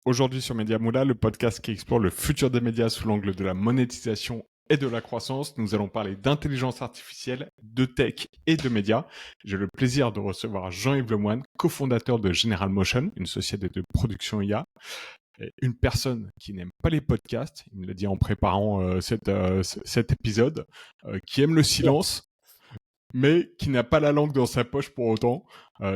Aujourd'hui sur Media Moula, le podcast qui explore le futur des médias sous l'angle de la monétisation et de la croissance. Nous allons parler d'intelligence artificielle, de tech et de médias. J'ai le plaisir de recevoir Jean-Yves Lemoine, cofondateur de General Motion, une société de production IA. Et une personne qui n'aime pas les podcasts, il me l'a dit en préparant cet épisode, qui aime le silence, mais qui n'a pas la langue dans sa poche pour autant.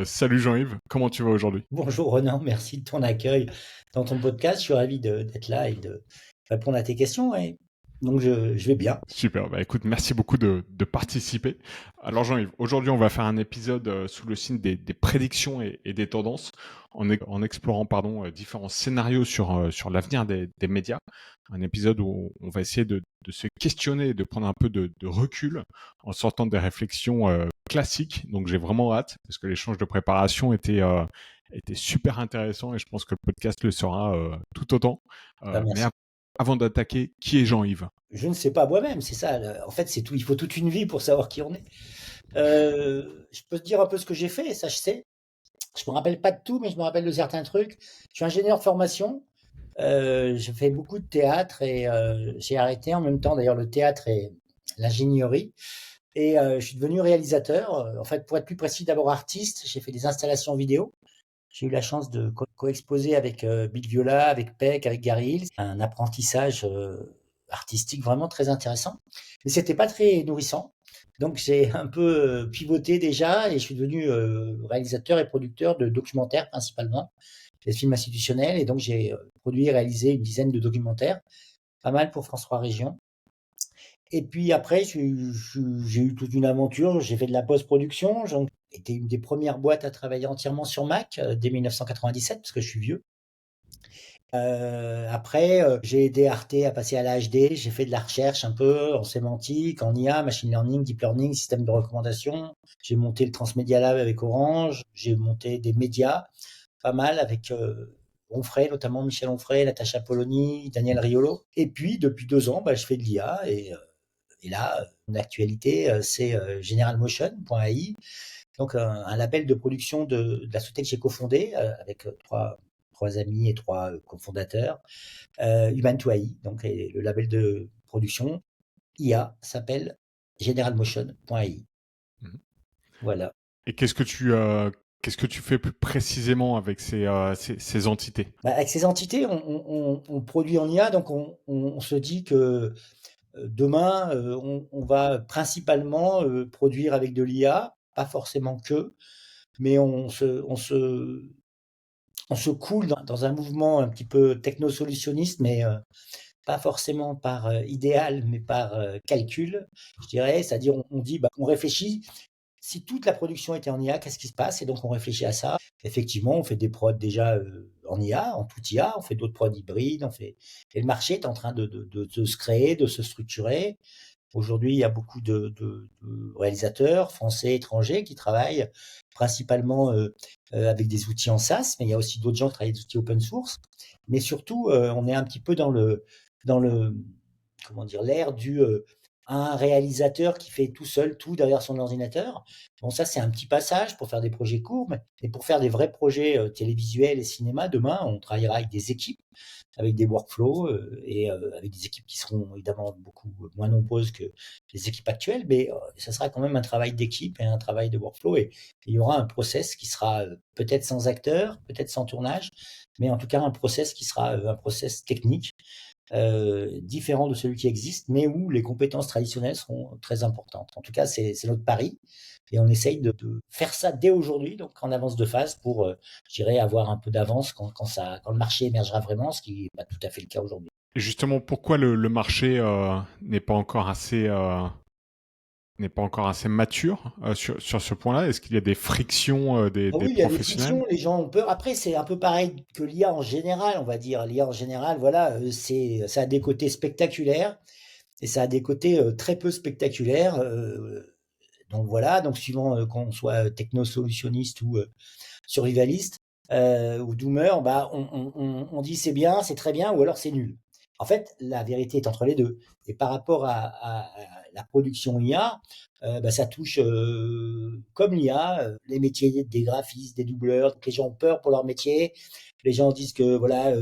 Salut Jean-Yves, comment tu vas aujourd'hui? Bonjour Ronan, merci de ton accueil dans ton podcast. Je suis ravi d'être là et de répondre à tes questions. Et donc je vais bien. Super, bah écoute, merci beaucoup de participer. Alors Jean-Yves, aujourd'hui on va faire un épisode sous le signe des prédictions et des tendances, en explorant différents scénarios sur l'avenir des médias. Un épisode où on va essayer de se questionner et de prendre un peu de recul en sortant des réflexions classiques. Donc j'ai vraiment hâte, parce que l'échange de préparation était super intéressant et je pense que le podcast le sera tout autant. Mais Merci. avant d'attaquer, qui est Jean-Yves? Je ne sais pas moi-même, c'est ça. En fait, c'est tout. Il faut toute une vie pour savoir qui on est. Je peux te dire un peu ce que j'ai fait, ça je sais. Je me rappelle pas de tout, mais je me rappelle de certains trucs. Je suis ingénieur de formation. J'ai fait beaucoup de théâtre et j'ai arrêté en même temps d'ailleurs le théâtre et l'ingénierie. Et je suis devenu réalisateur. En fait, pour être plus précis, d'abord artiste. J'ai fait des installations vidéo. J'ai eu la chance de co-exposer avec Big Viola, avec Peck, avec Gary Hills. Un apprentissage artistique vraiment très intéressant. Mais c'était pas très nourrissant. Donc j'ai un peu pivoté déjà et je suis devenu réalisateur et producteur de documentaires principalement, des films institutionnels. Et donc j'ai produit et réalisé une dizaine de documentaires, pas mal pour France 3 Régions. Et puis après, j'ai eu toute une aventure. J'ai fait de la post-production. J'ai été une des premières boîtes à travailler entièrement sur Mac dès 1997, parce que je suis vieux. Après, j'ai aidé Arte à passer à la HD. J'ai fait de la recherche un peu en sémantique, en IA, machine learning, deep learning, système de recommandation. J'ai monté le Transmedia Lab avec Orange. J'ai monté des médias, pas mal avec Onfray, notamment Michel Onfray, Natacha Polony, Daniel Riolo. Et puis, depuis 2 ans, je fais de l'IA et là, mon actualité, c'est generalmotion.ai, donc un label de production de la société que j'ai cofondée avec trois amis et trois cofondateurs, Human2AI, donc le label de production IA s'appelle generalmotion.ai. Mhm. Voilà. Et qu'est-ce que tu fais plus précisément avec ces entités? Avec ces entités, on produit en IA, donc on se dit que demain, on va principalement produire avec de l'IA, pas forcément que, mais on se coule dans un mouvement un petit peu techno-solutionniste, mais pas forcément par idéal, mais par calcul, je dirais. C'est-à-dire, on dit, on réfléchit. Si toute la production était en IA, qu'est-ce qui se passe? Et donc, on réfléchit à ça. Effectivement, on fait des prods déjà en IA, en tout IA. On fait d'autres prods hybrides. Et le marché est en train de se créer, de se structurer. Aujourd'hui, il y a beaucoup de réalisateurs français, étrangers qui travaillent principalement avec des outils en SaaS, mais il y a aussi d'autres gens qui travaillent avec des outils open source. Mais surtout, on est un petit peu dans le, comment dire, l'ère du un réalisateur qui fait tout seul tout derrière son ordinateur. Bon, ça, c'est un petit passage pour faire des projets courts, mais pour faire des vrais projets télévisuels et cinéma, demain, on travaillera avec des équipes, avec des workflows et avec des équipes qui seront évidemment beaucoup moins nombreuses que les équipes actuelles, mais ça sera quand même un travail d'équipe et un travail de workflow, et il y aura un process qui sera peut-être sans acteurs, peut-être sans tournage, mais en tout cas un process qui sera un process technique différent de celui qui existe, mais où les compétences traditionnelles seront très importantes. En tout cas, c'est notre pari. Et on essaye de faire ça dès aujourd'hui, donc en avance de phase, pour, je dirais, avoir un peu d'avance quand le marché émergera vraiment, ce qui n'est pas tout à fait le cas aujourd'hui. Et justement, pourquoi le marché n'est pas encore assez mature sur ce point-là? Est-ce qu'il y a des frictions Ah des oui, il y a des professionnels? frictions, les gens ont peur. Après, c'est un peu pareil que l'IA en général, on va dire. L'IA en général, voilà, ça a des côtés spectaculaires et ça a des côtés très peu spectaculaires. Donc voilà, donc suivant qu'on soit techno-solutionniste ou survivaliste ou doomer, on dit c'est bien, c'est très bien, ou alors c'est nul. En fait, la vérité est entre les deux. Et par rapport à la production IA, ça touche, comme l'IA, les métiers des graphistes, des doubleurs. Donc les gens ont peur pour leur métier. Les gens disent que voilà,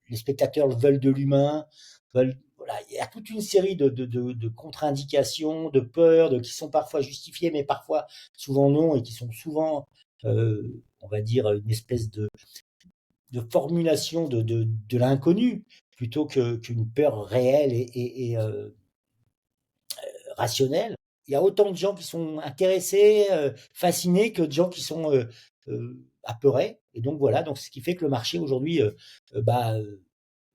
les spectateurs veulent de l'humain, veulent, voilà, il y a toute une série de contre-indications, de peurs, qui sont parfois justifiées, mais parfois souvent non, et qui sont souvent, on va dire, une espèce de formulation de l'inconnu, plutôt qu'une peur réelle et rationnelle. Il y a autant de gens qui sont intéressés, fascinés, que de gens qui sont apeurés. Et donc voilà, donc ce qui fait que le marché aujourd'hui bah,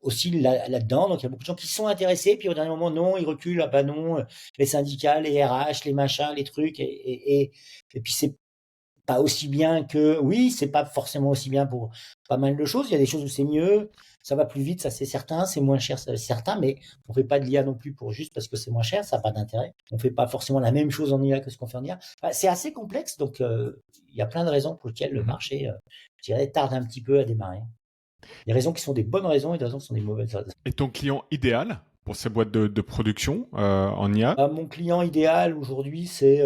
oscille là-dedans. Donc il y a beaucoup de gens qui sont intéressés, puis au dernier moment, non, ils reculent, ah bah non, les syndicats, les RH, les machins, les trucs, et puis c'est pas aussi bien que, oui, c'est pas forcément aussi bien pour pas mal de choses. Il y a des choses où c'est mieux, ça va plus vite, ça c'est certain, c'est moins cher, ça c'est certain, mais on fait pas de l'IA non plus pour juste parce que c'est moins cher, ça n'a pas d'intérêt. On fait pas forcément la même chose en IA que ce qu'on fait en IA. Enfin, c'est assez complexe, donc il y a plein de raisons pour lesquelles le Mhm. marché, je dirais, tarde un petit peu à démarrer. Des raisons qui sont des bonnes raisons et des raisons qui sont des mauvaises raisons. Et ton client idéal pour ces boîtes de production en IA? Mon client idéal aujourd'hui, c'est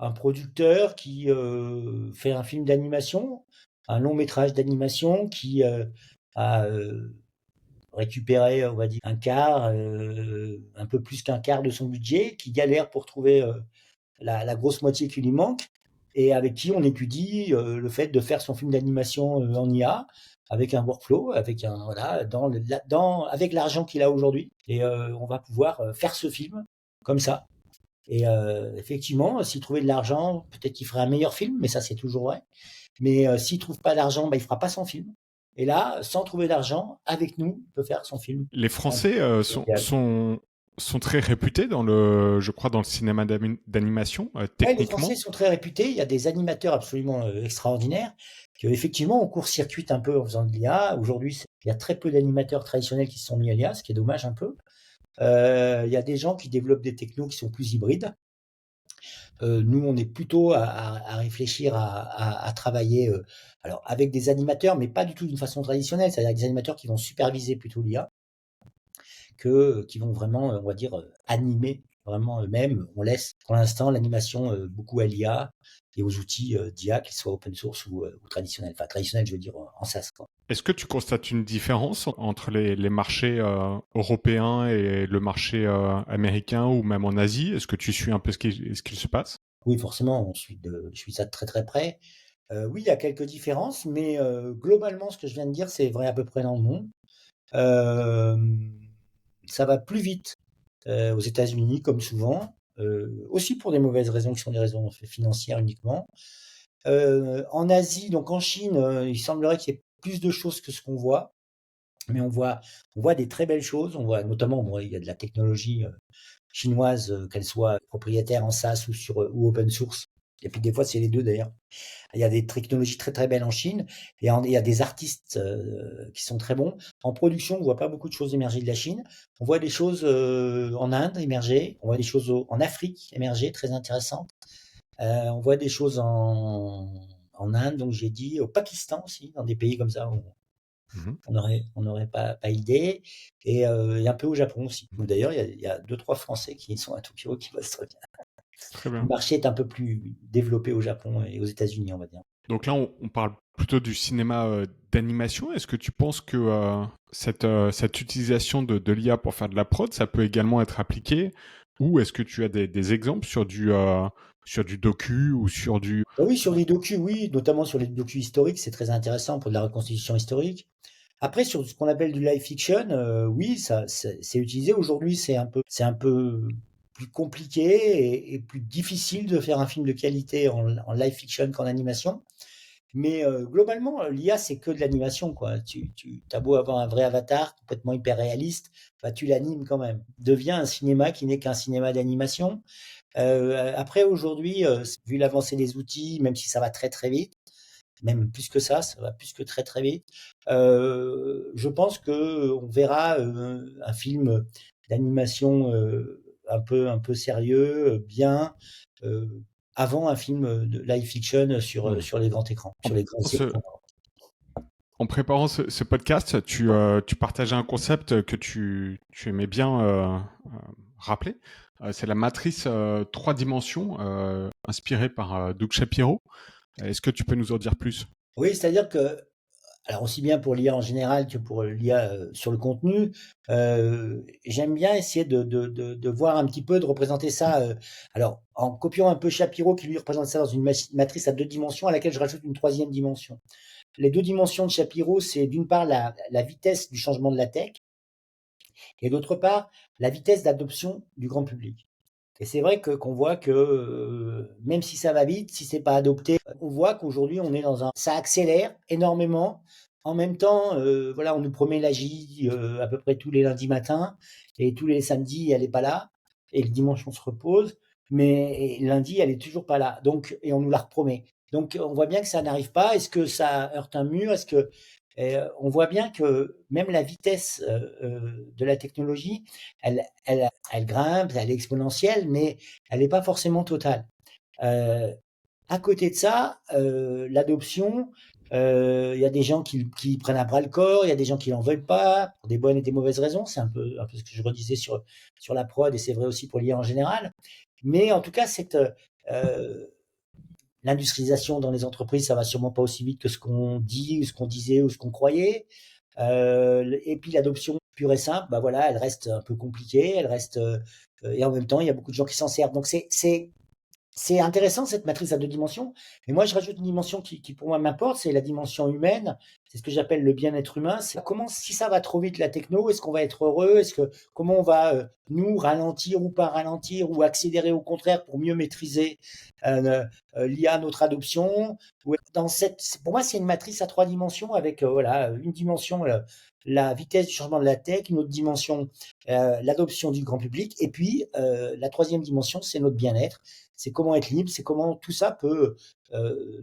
un producteur qui fait un film d'animation, un long métrage d'animation qui a récupéré, on va dire, un peu plus qu'un quart de son budget, qui galère pour trouver la grosse moitié qui lui manque, et avec qui on étudie le fait de faire son film d'animation en IA, avec un workflow, avec un voilà, avec l'argent qu'il a aujourd'hui, et on va pouvoir faire ce film comme ça. Et effectivement, s'il trouvait de l'argent, peut-être qu'il ferait un meilleur film, mais ça c'est toujours vrai. Mais s'il trouve pas d'argent, bah, il fera pas son film. Et là, sans trouver d'argent, avec nous, il peut faire son film. Les Français Idéal. sont très réputés dans je crois, dans le cinéma d'animation, Ouais, les Français techniquement. sont très réputés. Il y a des animateurs absolument extraordinaires qui, effectivement, on court-circuite un peu en faisant de l'IA. Aujourd'hui, il y a très peu d'animateurs traditionnels qui se sont mis à l'IA, ce qui est dommage un peu. Il y a des gens qui développent des technos qui sont plus hybrides. Nous, on est plutôt à réfléchir à travailler alors avec des animateurs, mais pas du tout d'une façon traditionnelle, c'est-à-dire des animateurs qui vont superviser plutôt l'IA, qui vont vraiment, on va dire, animer vraiment eux-mêmes. On laisse pour l'instant l'animation beaucoup à l'IA et aux outils d'IA, qu'ils soient open source ou traditionnels. Enfin, traditionnels, je veux dire en SaaS, quoi. Est-ce que tu constates une différence entre les marchés européens et le marché américain ou même en Asie? Est-ce que tu suis un peu ce qu'il se passe? Oui, forcément, je suis ça de très très près. Oui, il y a quelques différences, mais globalement, ce que je viens de dire, c'est vrai à peu près dans le monde. Euh, Ça va plus vite aux États-Unis, comme souvent, aussi pour des mauvaises raisons qui sont des raisons financières uniquement. En Asie, donc en Chine, il semblerait qu'il y ait plus de choses que ce qu'on voit, mais on voit des très belles choses. On voit notamment, bon, il y a de la technologie chinoise, qu'elle soit propriétaire en SaaS ou open source. Et puis des fois, c'est les deux d'ailleurs. Il y a des technologies très très belles en Chine, et il y a des artistes qui sont très bons. En production, on voit pas beaucoup de choses émerger de la Chine. On voit des choses en Inde émerger, on voit des choses en Afrique émerger, très intéressantes. On voit des choses en Inde, donc j'ai dit, au Pakistan aussi, dans des pays comme ça où Mhm. on n'aurait pas idée. Et un peu au Japon aussi. D'ailleurs, il y a deux, trois Français qui sont à Tokyo qui bossent très bien. Très Le bien. marché est un peu plus développé au Japon et aux États-Unis, on va dire. Donc là, on parle plutôt du cinéma d'animation. Est-ce que tu penses que cette utilisation de l'IA pour faire de la prod, ça peut également être appliqué? Ou est-ce que tu as des exemples sur du docu ou sur du... Bah oui, sur les docus, oui, notamment sur les docus historiques, c'est très intéressant pour de la reconstitution historique. Après, sur ce qu'on appelle du live fiction, oui, ça, c'est utilisé. Aujourd'hui, c'est un peu plus compliqué et plus difficile de faire un film de qualité en live fiction qu'en animation. Mais globalement, l'IA, c'est que de l'animation, quoi. T'as beau avoir un vrai avatar complètement hyper réaliste, bah, tu l'animes quand même. Devient un cinéma qui n'est qu'un cinéma d'animation. Après, aujourd'hui, vu l'avancée des outils, même si ça va très très vite, même plus que ça va plus que très très vite, je pense que on verra un film d'animation un peu sérieux, bien, euh, avant un film de live fiction Hmm. sur les grands écrans, En, sur les grands ce- écrans. En préparant ce podcast, tu partageais un concept que tu aimais bien rappeler. C'est la matrice 3 dimensions inspirée par Doug Shapiro. Est-ce que tu peux nous en dire plus? Oui, c'est-à-dire que alors aussi bien pour l'IA en général que pour l'IA sur le contenu, j'aime bien essayer de voir un petit peu, de représenter ça, alors en copiant un peu Shapiro qui lui représente ça dans une matrice à 2 dimensions à laquelle je rajoute une troisième dimension. Les 2 dimensions de Shapiro, c'est d'une part la vitesse du changement de la tech et d'autre part la vitesse d'adoption du grand public. Et c'est vrai qu'on voit que même si ça va vite, si c'est pas adopté, on voit qu'aujourd'hui on est ça accélère énormément. En même temps, voilà, on nous promet l'AGI à peu près tous les lundis matins et tous les samedis elle est pas là et le dimanche on se repose, mais lundi elle est toujours pas là. Donc et on nous la repromet. Donc on voit bien que ça n'arrive pas. Est-ce que ça heurte un mur? Est-ce que on voit bien que même la vitesse de la technologie, elle grimpe, elle est exponentielle, mais elle n'est pas forcément totale. À côté de ça, l'adoption, il y a des gens qui prennent à bras le corps, il y a des gens qui n'en veulent pas, pour des bonnes et des mauvaises raisons. C'est un peu ce que je redisais sur la prod, et c'est vrai aussi pour l'IA en général. Mais en tout cas, l'industrialisation dans les entreprises, ça va sûrement pas aussi vite que ce qu'on dit, ou ce qu'on disait, ou ce qu'on croyait. Et puis l'adoption pure et simple, bah voilà, elle reste un peu compliquée, elle reste et en même temps, il y a beaucoup de gens qui s'en servent. Donc c'est intéressant cette matrice à 2 dimensions. Mais moi, je rajoute une dimension qui pour moi m'importe, c'est la dimension humaine. C'est ce que j'appelle le bien-être humain. C'est comment, si ça va trop vite la techno, est-ce qu'on va être heureux? Comment on va nous ralentir ou pas ralentir ou accélérer au contraire pour mieux maîtriser l'IA, notre adoption? Pour moi, c'est une matrice à 3 dimensions avec voilà une dimension la vitesse du changement de la tech, une autre dimension l'adoption du grand public, et puis la troisième dimension, c'est notre bien-être. C'est comment être libre, c'est comment tout ça peut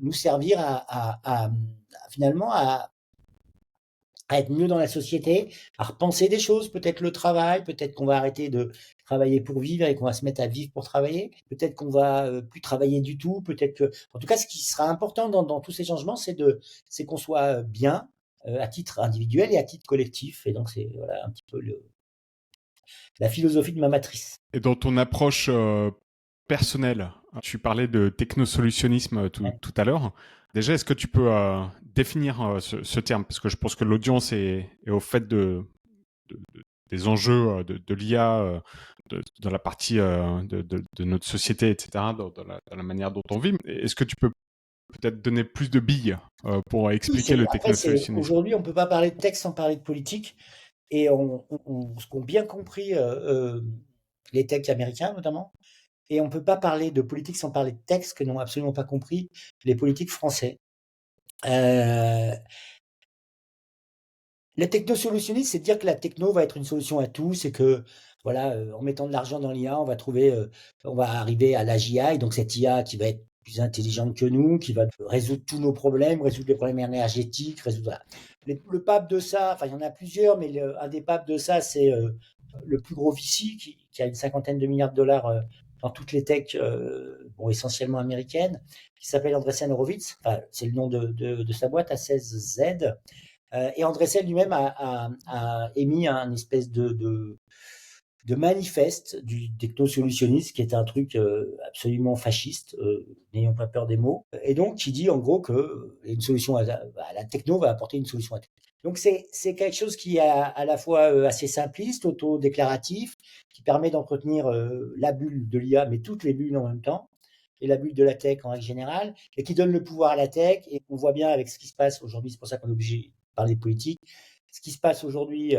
nous servir finalement à être mieux dans la société, à repenser des choses, peut-être le travail, peut-être qu'on va arrêter de travailler pour vivre et qu'on va se mettre à vivre pour travailler, peut-être qu'on va plus travailler du tout, peut-être que, en tout cas, ce qui sera important dans tous ces changements, c'est qu'on soit bien à titre individuel et à titre collectif. Et donc c'est voilà un petit peu la philosophie de ma matrice. Et dans ton approche personnelle, tu parlais de technosolutionnisme Ouais. tout à l'heure. Déjà, est-ce que tu peux définir ce terme? Parce que je pense que l'audience est au fait des enjeux de l'IA dans la partie de notre société, etc., dans la manière dont on vit. Est-ce que tu peux peut-être donner plus de billes pour Oui, expliquer le après, technosolutionnisme? aujourd'hui, on ne peut pas parler de texte sans parler de politique. Et ce qu'ont bien compris les techs américains notamment, et on ne peut pas parler de politique sans parler de texte que n'ont absolument pas compris les politiques français. Le technosolutionnisme, c'est de dire que la techno va être une solution à tout, c'est que voilà, en mettant de l'argent dans l'IA, on va arriver à l'AGI, donc cette IA qui va être plus intelligente que nous, qui va résoudre tous nos problèmes, résoudre les problèmes énergétiques, voilà. Le pape de ça, enfin il y en a plusieurs, mais un des papes de ça, c'est le plus gros VC qui a une 50aine de milliards de dollars dans toutes les techs, bon, essentiellement américaines, qui s'appelle Andreessen Horowitz. Enfin, c'est le nom de sa boîte, A16Z. Et Andreessen lui-même a émis un espèce de manifeste du technosolutionnisme qui est un truc absolument fasciste, n'ayons pas peur des mots, et donc qui dit en gros que une solution la techno va apporter une solution à tout. Donc c'est quelque chose qui est à la fois assez simpliste, autodéclaratif, qui permet d'entretenir la bulle de l'IA, mais toutes les bulles en même temps, et la bulle de la tech en règle générale, et qui donne le pouvoir à la tech. Et on voit bien avec ce qui se passe aujourd'hui, c'est pour ça qu'on est obligé de parler politique, ce qui se passe aujourd'hui,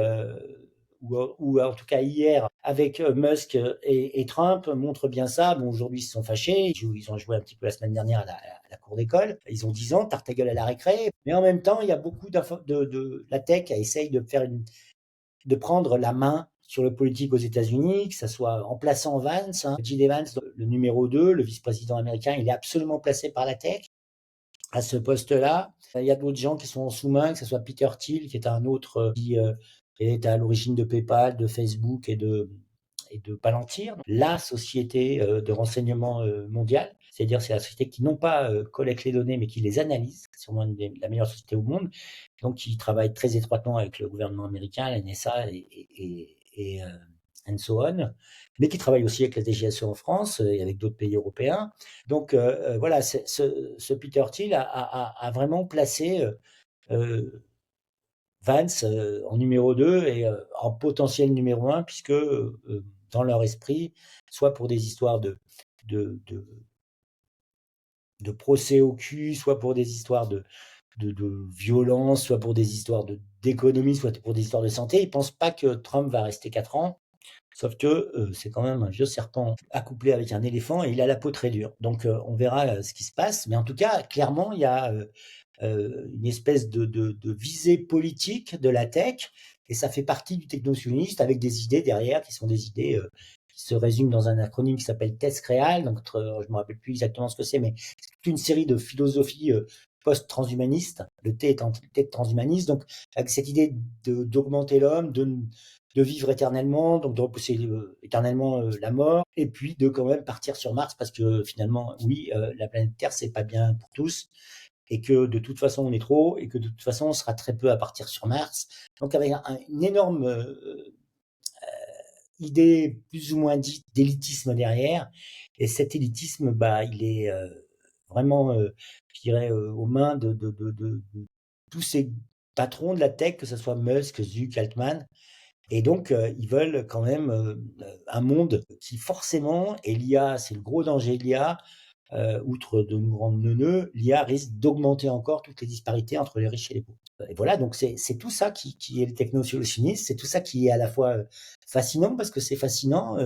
ou en tout cas hier, avec Musk et Trump, montre bien ça. Bon, aujourd'hui, ils se sont fâchés, ils ont joué un petit peu la semaine dernière à la cour d'école, ils ont 10 ans, tarte ta gueule à la récré, mais en même temps, il y a beaucoup la tech essaye de prendre la main sur le politique aux États-Unis, que ce soit en plaçant Vance, J.D. Vance, le numéro 2, le vice-président américain, il est absolument placé par la tech à ce poste-là. Il y a d'autres gens qui sont en sous-main, que ce soit Peter Thiel, qui est un autre qui est à l'origine de PayPal, de Facebook et de Palantir, la société de renseignement mondiale. C'est-à-dire c'est la société qui non pas collecte les données, mais qui les analyse. C'est sûrement la meilleure société au monde. Donc qui travaille très étroitement avec le gouvernement américain, la NSA et and so on, mais qui travaille aussi avec la DGSE en France et avec d'autres pays européens. Donc voilà, ce Peter Thiel a vraiment placé Vance en numéro 2 et en potentiel numéro 1, puisque dans leur esprit, soit pour des histoires de, de, de procès au cul, soit pour des histoires de violence, soit pour des histoires d'économie, soit pour des histoires de santé, ils ne pensent pas que Trump va rester 4 ans. Sauf que c'est quand même un vieux serpent accouplé avec un éléphant et il a la peau très dure. Donc on verra ce qui se passe. Mais en tout cas, clairement, il y a une espèce de visée politique de la tech et ça fait partie du technosioniste avec des idées derrière qui sont des idées qui se résument dans un acronyme qui s'appelle TESCREAL. Donc je ne me rappelle plus exactement ce que c'est, mais c'est toute une série de philosophies post-transhumanistes. Le T est en T de transhumanisme. Donc avec cette idée d'augmenter l'homme, de vivre éternellement, donc de repousser éternellement la mort, et puis de quand même partir sur Mars, parce que finalement, oui, la planète Terre, c'est pas bien pour tous, et que de toute façon, on est trop, et que de toute façon, on sera très peu à partir sur Mars. Donc avec une énorme idée plus ou moins dite d'élitisme derrière, et cet élitisme, bah, il est vraiment, je dirais, aux mains de tous ces patrons de la tech, que ce soit Musk, Zuck, Altman, et donc, ils veulent quand même un monde qui forcément, et l'IA, c'est le gros danger de l'IA, outre de nous rendre neuneux, l'IA risque d'augmenter encore toutes les disparités entre les riches et les pauvres. Et voilà, donc c'est tout ça qui est le technosolutionnisme, c'est tout ça qui est à la fois fascinant, parce que c'est fascinant,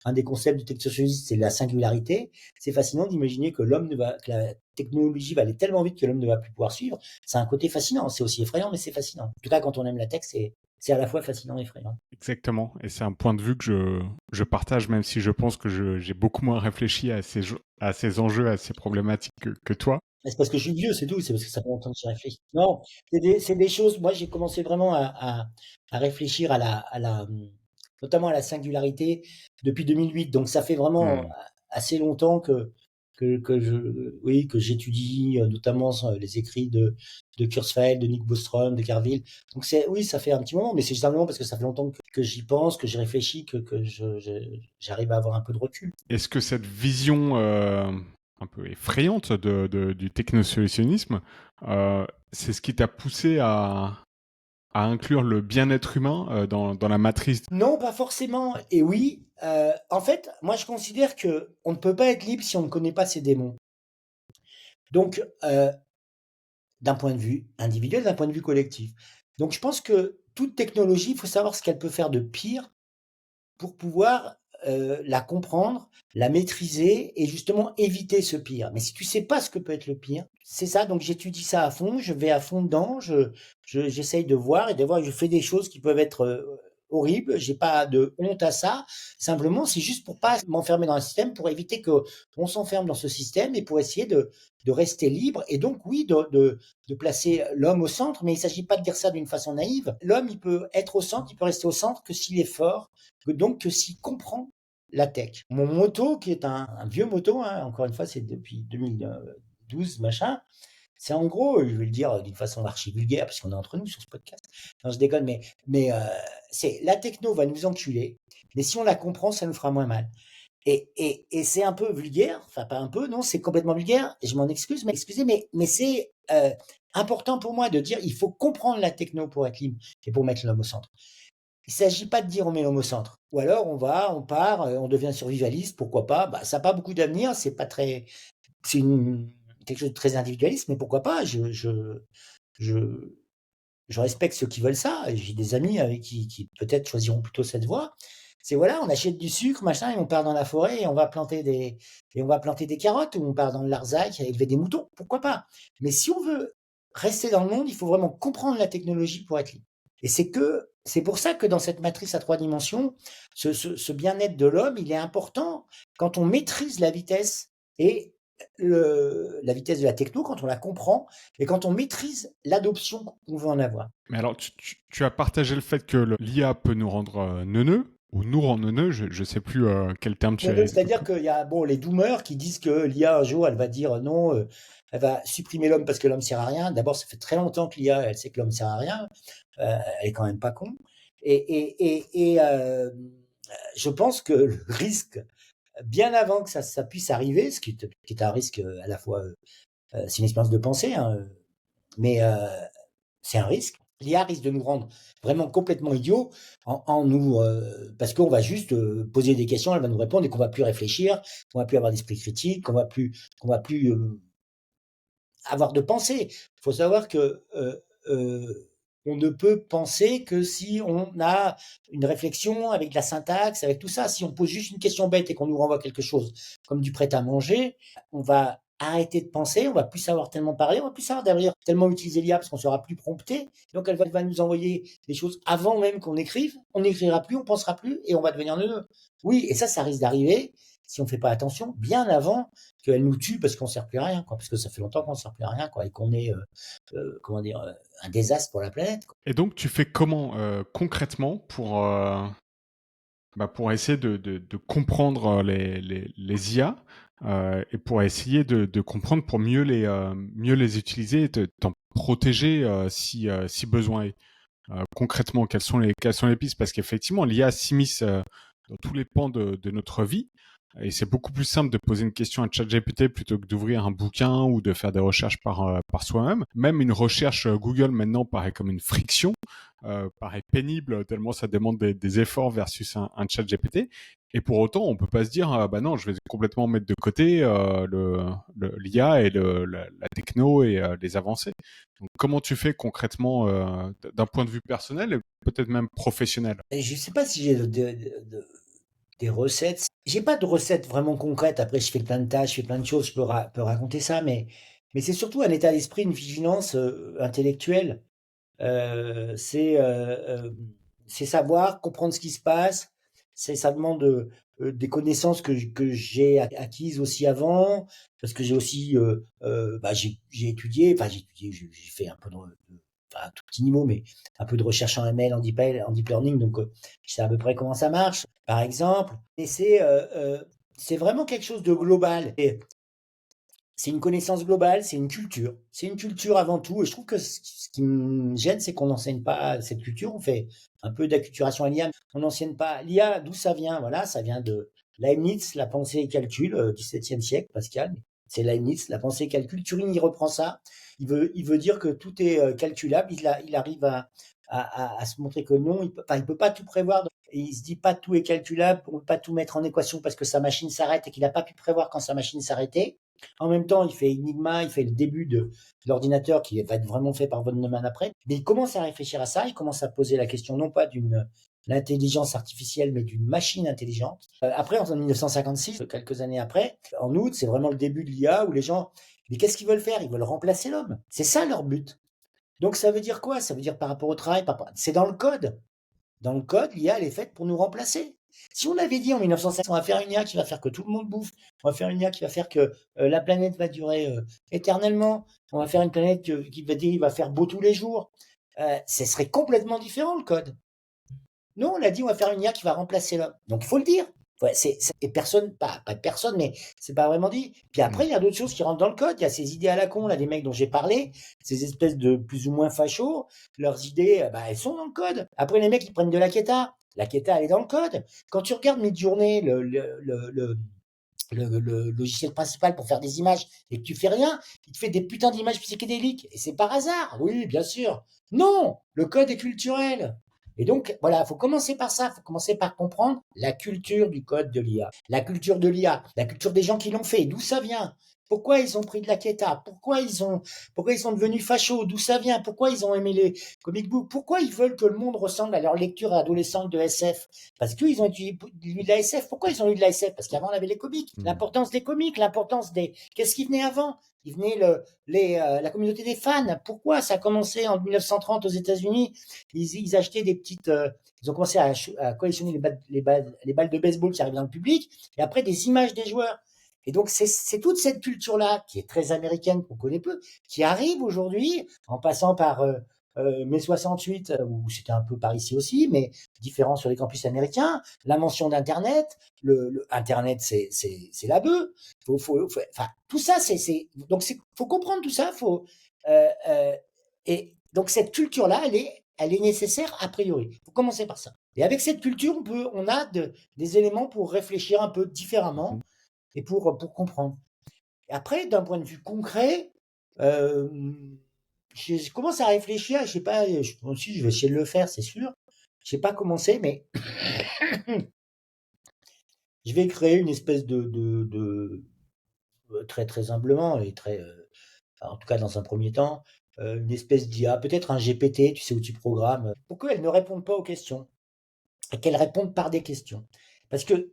un des concepts du technosolutionnisme, c'est la singularité, c'est fascinant d'imaginer que que la technologie va aller tellement vite que l'homme ne va plus pouvoir suivre, c'est un côté fascinant, c'est aussi effrayant, mais c'est fascinant. En tout cas, quand on aime la tech, c'est à la fois fascinant et effrayant. Exactement. Et c'est un point de vue que je partage, même si je pense que j'ai beaucoup moins réfléchi à ces enjeux, à ces problématiques que toi. C'est parce que je suis vieux, c'est tout, c'est parce que ça fait longtemps que j'y réfléchis. Non, c'est des choses, moi j'ai commencé vraiment à réfléchir notamment à la singularité depuis 2008. Donc ça fait vraiment Hmm. assez longtemps que j'étudie notamment les écrits de Kurzweil, de Nick Bostrom, de Carville. Donc oui, ça fait un petit moment, mais c'est simplement parce que ça fait longtemps que j'y pense, que j'y réfléchis, que j'arrive à avoir un peu de recul. Est-ce que cette vision un peu effrayante du technosolutionnisme, c'est ce qui t'a poussé à inclure le bien-être humain dans la matrice? Non, pas forcément. Et oui, en fait, moi je considère que on ne peut pas être libre si on ne connaît pas ses démons. Donc, d'un point de vue individuel, d'un point de vue collectif. Donc, je pense que toute technologie, il faut savoir ce qu'elle peut faire de pire pour pouvoir la comprendre, la maîtriser et justement éviter ce pire. Mais si tu sais pas ce que peut être le pire, c'est ça. Donc j'étudie ça à fond, je vais à fond dedans, j'essaye de voir et de voir. Je fais des choses qui peuvent être horribles. J'ai pas de honte à ça. Simplement, c'est juste pour pas m'enfermer dans un système, pour éviter que on s'enferme dans ce système et pour essayer de rester libre. Et donc oui, de placer l'homme au centre. Mais il s'agit pas de dire ça d'une façon naïve. L'homme, il peut être au centre, il peut rester au centre que s'il est fort, que s'il comprend la tech. Mon moto, qui est un vieux moto, hein, encore une fois, c'est depuis 2012, machin, c'est en gros, je vais le dire d'une façon archi vulgaire, parce qu'on est entre nous sur ce podcast. Non, je déconne, mais c'est la techno va nous enculer, mais si on la comprend, ça nous fera moins mal. Et c'est un peu vulgaire, enfin pas un peu, non, c'est complètement vulgaire, et je m'en excuse, mais excusez, mais c'est important pour moi de dire il faut comprendre la techno pour être libre et pour mettre l'homme au centre. Il ne s'agit pas de dire on met l'homme au centre. Ou alors on part, on devient survivaliste, pourquoi pas. Bah, ça n'a pas beaucoup d'avenir, c'est pas très, c'est quelque chose de très individualiste, mais pourquoi pas. Je, je respecte ceux qui veulent ça. J'ai des amis avec qui peut-être choisiront plutôt cette voie. C'est voilà, on achète du sucre, machin, et on part dans la forêt et on va planter des carottes, ou on part dans le Larzac et élever des moutons. Pourquoi pas? Mais si on veut rester dans le monde, il faut vraiment comprendre la technologie pour être libre. Et c'est pour ça que dans cette matrice à 3 dimensions, ce bien-être de l'homme, il est important quand on maîtrise la vitesse et la vitesse de la techno, quand on la comprend et quand on maîtrise l'adoption qu'on veut en avoir. Mais alors, tu as partagé le fait que l'IA peut nous rendre neuneux, ou nous rend neuneux, je ne sais plus quel terme tu as. C'est-à-dire qu'il y a bon, les doomers qui disent que l'IA un jour elle va dire non, elle va supprimer l'homme parce que l'homme sert à rien. D'abord, ça fait très longtemps que l'IA elle sait que l'homme sert à rien. Elle est quand même pas con. Et je pense que le risque, bien avant que ça puisse arriver, qui est un risque à la fois, c'est une expérience de pensée, hein, mais c'est un risque. l'IA risque de nous rendre vraiment complètement idiots en nous, parce qu'on va juste poser des questions, elle va nous répondre et qu'on va plus réfléchir, qu'on va plus avoir d'esprit critique, qu'on va plus avoir de pensée. Il faut savoir que on ne peut penser que si on a une réflexion avec de la syntaxe, avec tout ça. Si on pose juste une question bête et qu'on nous renvoie quelque chose comme du prêt à manger, on va arrêter de penser, on va plus savoir tellement parler, on va plus savoir d'ailleurs tellement utiliser l'IA parce qu'on sera plus prompté. Donc elle va nous envoyer des choses avant même qu'on écrive. On n'écrira plus, on pensera plus et on va devenir neuneux. Oui, et ça risque d'arriver si on fait pas attention bien avant qu'elle nous tue parce qu'on sert plus à rien, quoi, parce que ça fait longtemps qu'on sert plus à rien, quoi, et qu'on est, comment dire, un désastre pour la planète, quoi. Et donc, tu fais comment concrètement pour essayer de comprendre les IA et pour essayer de comprendre pour mieux les utiliser et t'en protéger si besoin est. Concrètement, quelles sont les pistes? Parce qu'effectivement, l'IA s'immisce dans tous les pans de notre vie. Et c'est beaucoup plus simple de poser une question à ChatGPT plutôt que d'ouvrir un bouquin ou de faire des recherches par soi-même. Même une recherche Google maintenant paraît comme une friction, paraît pénible tellement ça demande des efforts versus un ChatGPT. Et pour autant, on peut pas se dire, bah non, je vais complètement mettre de côté l'IA et la techno et les avancées. Donc, comment tu fais concrètement d'un point de vue personnel et peut-être même professionnel? Et je sais pas si j'ai des recettes. J'ai pas de recettes vraiment concrètes. Après, je fais plein de tâches, je fais plein de choses, je peux raconter ça, mais c'est surtout un état d'esprit, une vigilance intellectuelle. C'est savoir comprendre ce qui se passe. Ça demande des connaissances que j'ai acquises aussi avant, parce que j'ai aussi, j'ai étudié, j'ai fait un peu enfin, un tout petit niveau, mais un peu de recherche en ML, en deep learning, donc je sais à peu près comment ça marche, par exemple. Et c'est vraiment quelque chose de global. Et c'est une connaissance globale, c'est une culture. C'est une culture avant tout. Et je trouve que ce qui me gêne, c'est qu'on n'enseigne pas cette culture. On fait un peu d'acculturation à l'IA. On n'enseigne pas l'IA, d'où ça vient. Voilà, ça vient de Leibniz, la pensée et calcul, 17e siècle, Pascal. C'est Leibniz, la pensée et calcul. Turing, il reprend ça. Il veut dire que tout est calculable. Il arrive à se montrer que non, il peut pas tout prévoir. Et il se dit pas tout est calculable, on peut pas tout mettre en équation parce que sa machine s'arrête et qu'il n'a pas pu prévoir quand sa machine s'arrêtait. En même temps, il fait Enigma, il fait le début de l'ordinateur qui va être vraiment fait par von Neumann après. Mais il commence à réfléchir à ça, il commence à poser la question non pas d'une l'intelligence artificielle, mais d'une machine intelligente. Après, en 1956, quelques années après, en août, c'est vraiment le début de l'IA où les gens, mais qu'est-ce qu'ils veulent faire? Ils veulent remplacer l'homme. C'est ça leur but. Donc ça veut dire quoi? Ça veut dire par rapport au travail, c'est dans le code. Dans le code, l'IA, elle est faite pour nous remplacer. Si on avait dit en 1905, on va faire une IA qui va faire que tout le monde bouffe, on va faire une IA qui va faire que la planète va durer éternellement, on va faire une planète qui va faire beau tous les jours, ce serait complètement différent le code. Nous, on a dit on va faire une IA qui va remplacer l'homme. Donc il faut le dire. Ouais, et personne, pas personne, mais c'est pas vraiment dit. Puis après, il y a d'autres choses qui rentrent dans le code. Il y a ces idées à la con, là, des mecs dont j'ai parlé, ces espèces de plus ou moins fachos, leurs idées, elles sont dans le code. Après, les mecs, ils prennent de la Keta. La Keta, elle est dans le code. Quand tu regardes Midjourney, le logiciel principal pour faire des images, et que tu fais rien, il te fait des putains d'images psychédéliques. Et c'est par hasard. Oui, bien sûr. Non, le code est culturel. Et donc, voilà, il faut commencer par ça, il faut commencer par comprendre la culture du code de l'IA. La culture de l'IA, la culture des gens qui l'ont fait, d'où ça vient. Pourquoi ils ont pris de la Keta? Pourquoi ils sont devenus fachos? D'où ça vient? Pourquoi ils ont aimé les comic books? Pourquoi ils veulent que le monde ressemble à leur lecture adolescente de SF? Parce qu'ils ont lu de la SF. Pourquoi ils ont lu de la SF? Parce qu'avant, on avait les comics. L'importance des comics, l'importance des... Qu'est-ce qui venait avant? Il venait la communauté des fans. Pourquoi? Ça a commencé en 1930 aux États-Unis. Ils achetaient des petites... ils ont commencé à collectionner les balles de baseball qui arrivaient dans le public. Et après, des images des joueurs. Et donc, c'est toute cette culture-là, qui est très américaine, qu'on connaît peu, qui arrive aujourd'hui, en passant par mai 68, où c'était un peu par ici aussi, mais différent sur les campus américains, l'invention d'Internet, Internet, c'est la bœuf. Enfin, tout ça, donc faut comprendre tout ça, et donc cette culture-là, elle est nécessaire a priori. Faut commencer par ça. Et avec cette culture, on a des éléments pour réfléchir un peu différemment et pour comprendre. Et après, d'un point de vue concret, je commence à réfléchir, je sais pas, aussi je vais essayer de le faire, c'est sûr. Je n'ai pas commencé, mais je vais créer une espèce très très humblement et très, en tout cas dans un premier temps, une espèce d'IA, peut-être un GPT, tu sais, où tu programmes, pour qu'elle ne réponde pas aux questions et qu'elle réponde par des questions. Parce que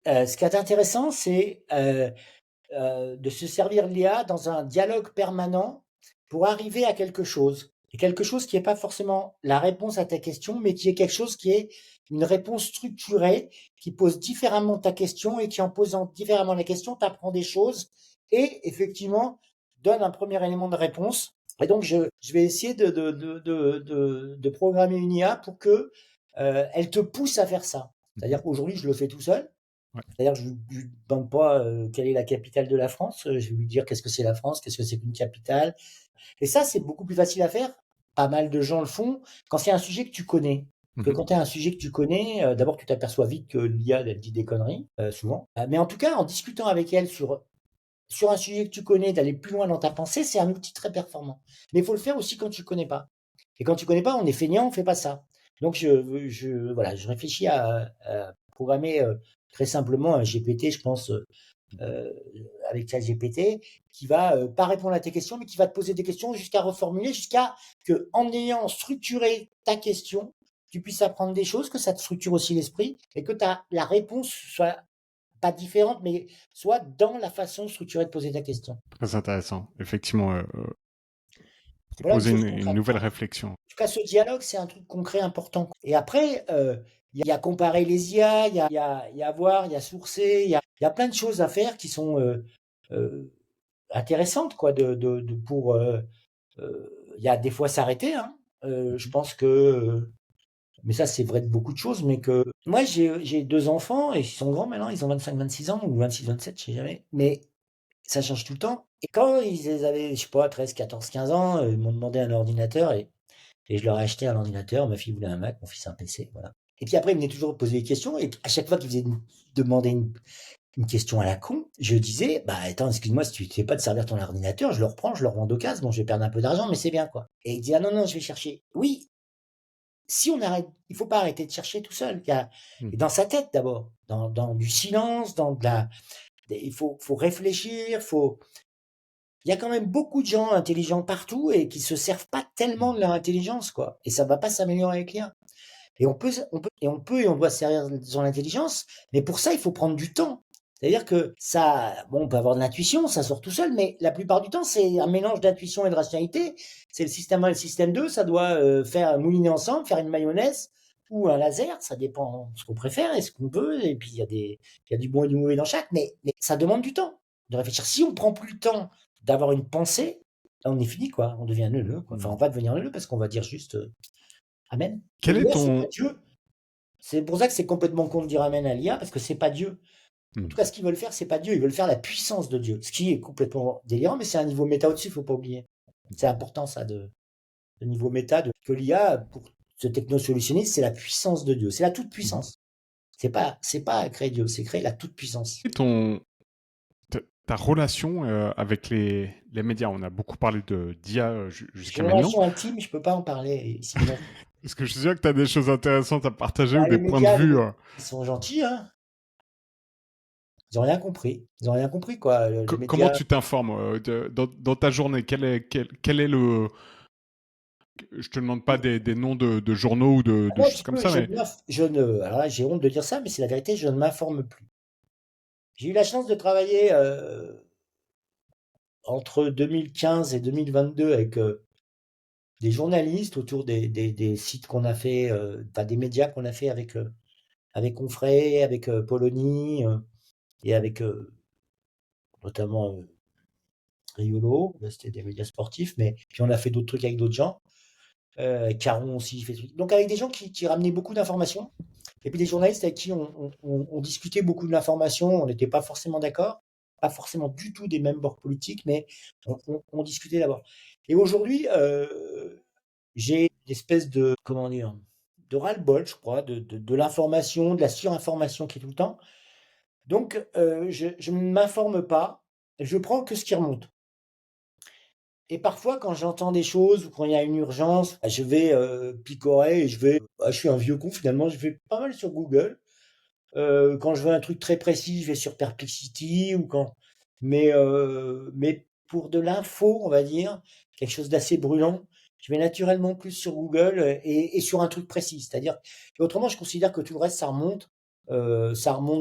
ce qui est intéressant, c'est de se servir de l'IA dans un dialogue permanent pour arriver à quelque chose. Et quelque chose qui n'est pas forcément la réponse à ta question, mais qui est quelque chose qui est une réponse structurée, qui pose différemment ta question et qui, en posant différemment la question, t'apprend des choses et effectivement donne un premier élément de réponse. Et donc, je vais essayer de programmer une IA pour que elle te pousse à faire ça. C'est-à-dire qu'aujourd'hui, je le fais tout seul. Ouais. C'est-à-dire que je ne lui demande pas quelle est la capitale de la France. Je vais lui dire qu'est-ce que c'est la France, qu'est-ce que c'est qu'une capitale. Et ça, c'est beaucoup plus facile à faire. Pas mal de gens le font quand c'est un sujet que tu connais. Que Mhm. quand tu as un sujet que tu connais, d'abord tu t'aperçois vite que l'IA elle dit des conneries, souvent. Mais en tout cas, en discutant avec elle sur un sujet que tu connais, d'aller plus loin dans ta pensée, c'est un outil très performant. Mais il faut le faire aussi quand tu connais pas. Et quand tu connais pas, on est feignant, on fait pas ça. Donc voilà, je réfléchis à programmer très simplement un GPT, je pense, euh, avec ChatGPT, qui va pas répondre à tes questions, mais qui va te poser des questions jusqu'à reformuler, jusqu'à que, en ayant structuré ta question, tu puisses apprendre des choses, que ça te structure aussi l'esprit, et que la réponse soit pas différente, mais soit dans la façon structurée de poser ta question. Très intéressant. Effectivement, Voilà une proposer chose une concrète. nouvelle En réflexion. tout cas, ce dialogue, c'est un truc concret important. Et après, il y a comparer les IA, il y a voir, il y a sourcer, il y a plein de choses à faire qui sont euh, intéressantes, quoi, pour. Il y a des fois s'arrêter, hein. Je pense que, mais ça, c'est vrai de beaucoup de choses, mais que moi, j'ai deux enfants et ils sont grands maintenant, ils ont 25, 26 ans ou 26, 27, je sais jamais. Mais ça change tout le temps. Et quand ils avaient, je sais pas, 13, 14, 15 ans, ils m'ont demandé un ordinateur et je leur ai acheté un ordinateur. Ma fille voulait un Mac, mon fils un PC, voilà. Et puis après, ils venaient toujours poser des questions. Et à chaque fois qu'ils demander une question à la con, je disais, bah attends, excuse-moi, si tu ne sais pas de servir ton ordinateur, je le reprends, je le revends d'occasion. Bon, je vais perdre un peu d'argent, mais c'est bien, quoi. Et il dit, ah non, non, je vais chercher. Oui, si on arrête, il faut pas arrêter de chercher tout seul. Et Mhm. dans sa tête d'abord, dans du silence, faut réfléchir, il y a quand même beaucoup de gens intelligents partout et qui se servent pas tellement de leur intelligence, quoi. Et ça va pas s'améliorer avec l'IA. Et et on doit se servir de son intelligence, mais pour ça, il faut prendre du temps. C'est-à-dire que ça, bon, on peut avoir de l'intuition, ça sort tout seul, mais la plupart du temps, c'est un mélange d'intuition et de rationalité. C'est le système 1 et le système 2, ça doit faire mouliner ensemble, faire une mayonnaise ou un laser, ça dépend de ce qu'on préfère et ce qu'on veut, et puis il y a du bon et du mauvais dans chaque, mais ça demande du temps de réfléchir. Si on prend plus le temps d'avoir une pensée, là, on est fini, quoi. On devient neuleux, quoi. Enfin, on Mhm. va devenir neuleux parce qu'on va dire juste Amen. Et Quel est l'IA, c'est pas ton... Dieu. C'est pour ça que c'est complètement con de dire Amen à l'IA, parce que c'est pas Dieu. En Mhm. tout cas, ce qu'ils veulent faire, c'est pas Dieu. Ils veulent faire la puissance de Dieu. Ce qui est complètement délirant, mais c'est un niveau méta au-dessus, faut pas oublier. C'est important, ça, de niveau méta, que l'IA, pour ce technosolutionniste, c'est la puissance de Dieu. C'est la Mhm. toute-puissance. C'est pas créer Dieu, c'est créer la toute-puissance. Et ta relation avec les médias, on a beaucoup parlé d'IA J'ai jusqu'à une maintenant. relation intime, je peux pas en parler ici. Non. Est-ce que je suis sûr que tu as des choses intéressantes à partager ou Bah, des points de les vue médias, ils sont gentils, hein. Ils ont rien compris. Ils ont rien compris, quoi. Les comment médias. tu t'informes dans ta journée? Quel est le... Je te demande pas des noms de journaux ou de Moi, choses comme ça, je mais... ne alors là, j'ai honte de dire ça, mais c'est la vérité, je ne m'informe plus. J'ai eu la chance de travailler entre 2015 et 2022 avec des journalistes autour des sites qu'on a fait, enfin des médias qu'on a fait avec Onfray, avec Polony et avec notamment Riolo. Là, c'était des médias sportifs, mais puis on a fait d'autres trucs avec d'autres gens. Caron aussi, fait des trucs. Donc avec des gens qui ramenaient beaucoup d'informations. Et puis des journalistes avec qui on discutait beaucoup de l'information, on n'était pas forcément d'accord, pas forcément du tout des mêmes bords politiques, mais on discutait d'abord. Et aujourd'hui, j'ai une espèce de, comment dire, de ras-le-bol, je crois, de l'information, de la surinformation qui est tout le temps. Donc, je ne m'informe pas, je prends que ce qui remonte. Et parfois, quand j'entends des choses ou quand il y a une urgence, bah, je vais picorer et je suis un vieux con finalement, je vais pas mal sur Google. Quand je veux un truc très précis, je vais sur Perplexity ou mais pour de l'info, on va dire, quelque chose d'assez brûlant, je vais naturellement plus sur Google et sur un truc précis. C'est-à-dire, autrement, je considère que tout le reste, ça remonte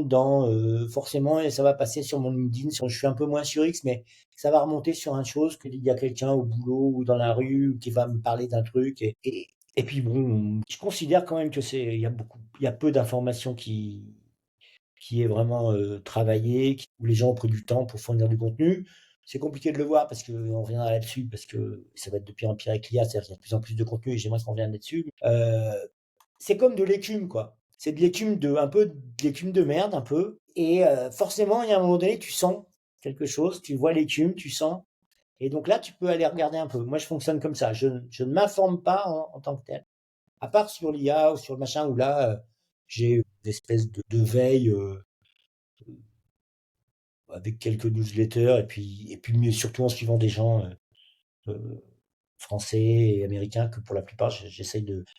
dans forcément et ça va passer sur mon LinkedIn. Je suis un peu moins sur X, mais ça va remonter sur une chose qu'il y a quelqu'un au boulot ou dans la rue qui va me parler d'un truc et puis bon, je considère quand même que il y a peu d'informations qui est vraiment travaillé, où les gens ont pris du temps pour fournir du contenu. C'est compliqué de le voir parce qu'on reviendra là-dessus, parce que ça va être de pire en pire avec l'IA, c'est-à-dire qu'il y a de plus en plus de contenu et j'aimerais qu'on revienne là-dessus. C'est comme de l'écume, quoi. C'est un peu de l'écume de merde, un peu. Et forcément, il y a un moment donné, tu sens quelque chose, tu vois l'écume, tu sens. Et donc là, tu peux aller regarder un peu. Moi, je fonctionne comme ça. Je ne m'informe pas en tant que tel. À part sur l'IA ou sur le machin, où là, j'ai une espèce de veille avec quelques newsletters et puis mieux surtout en suivant des gens français et américains que pour la plupart avec qui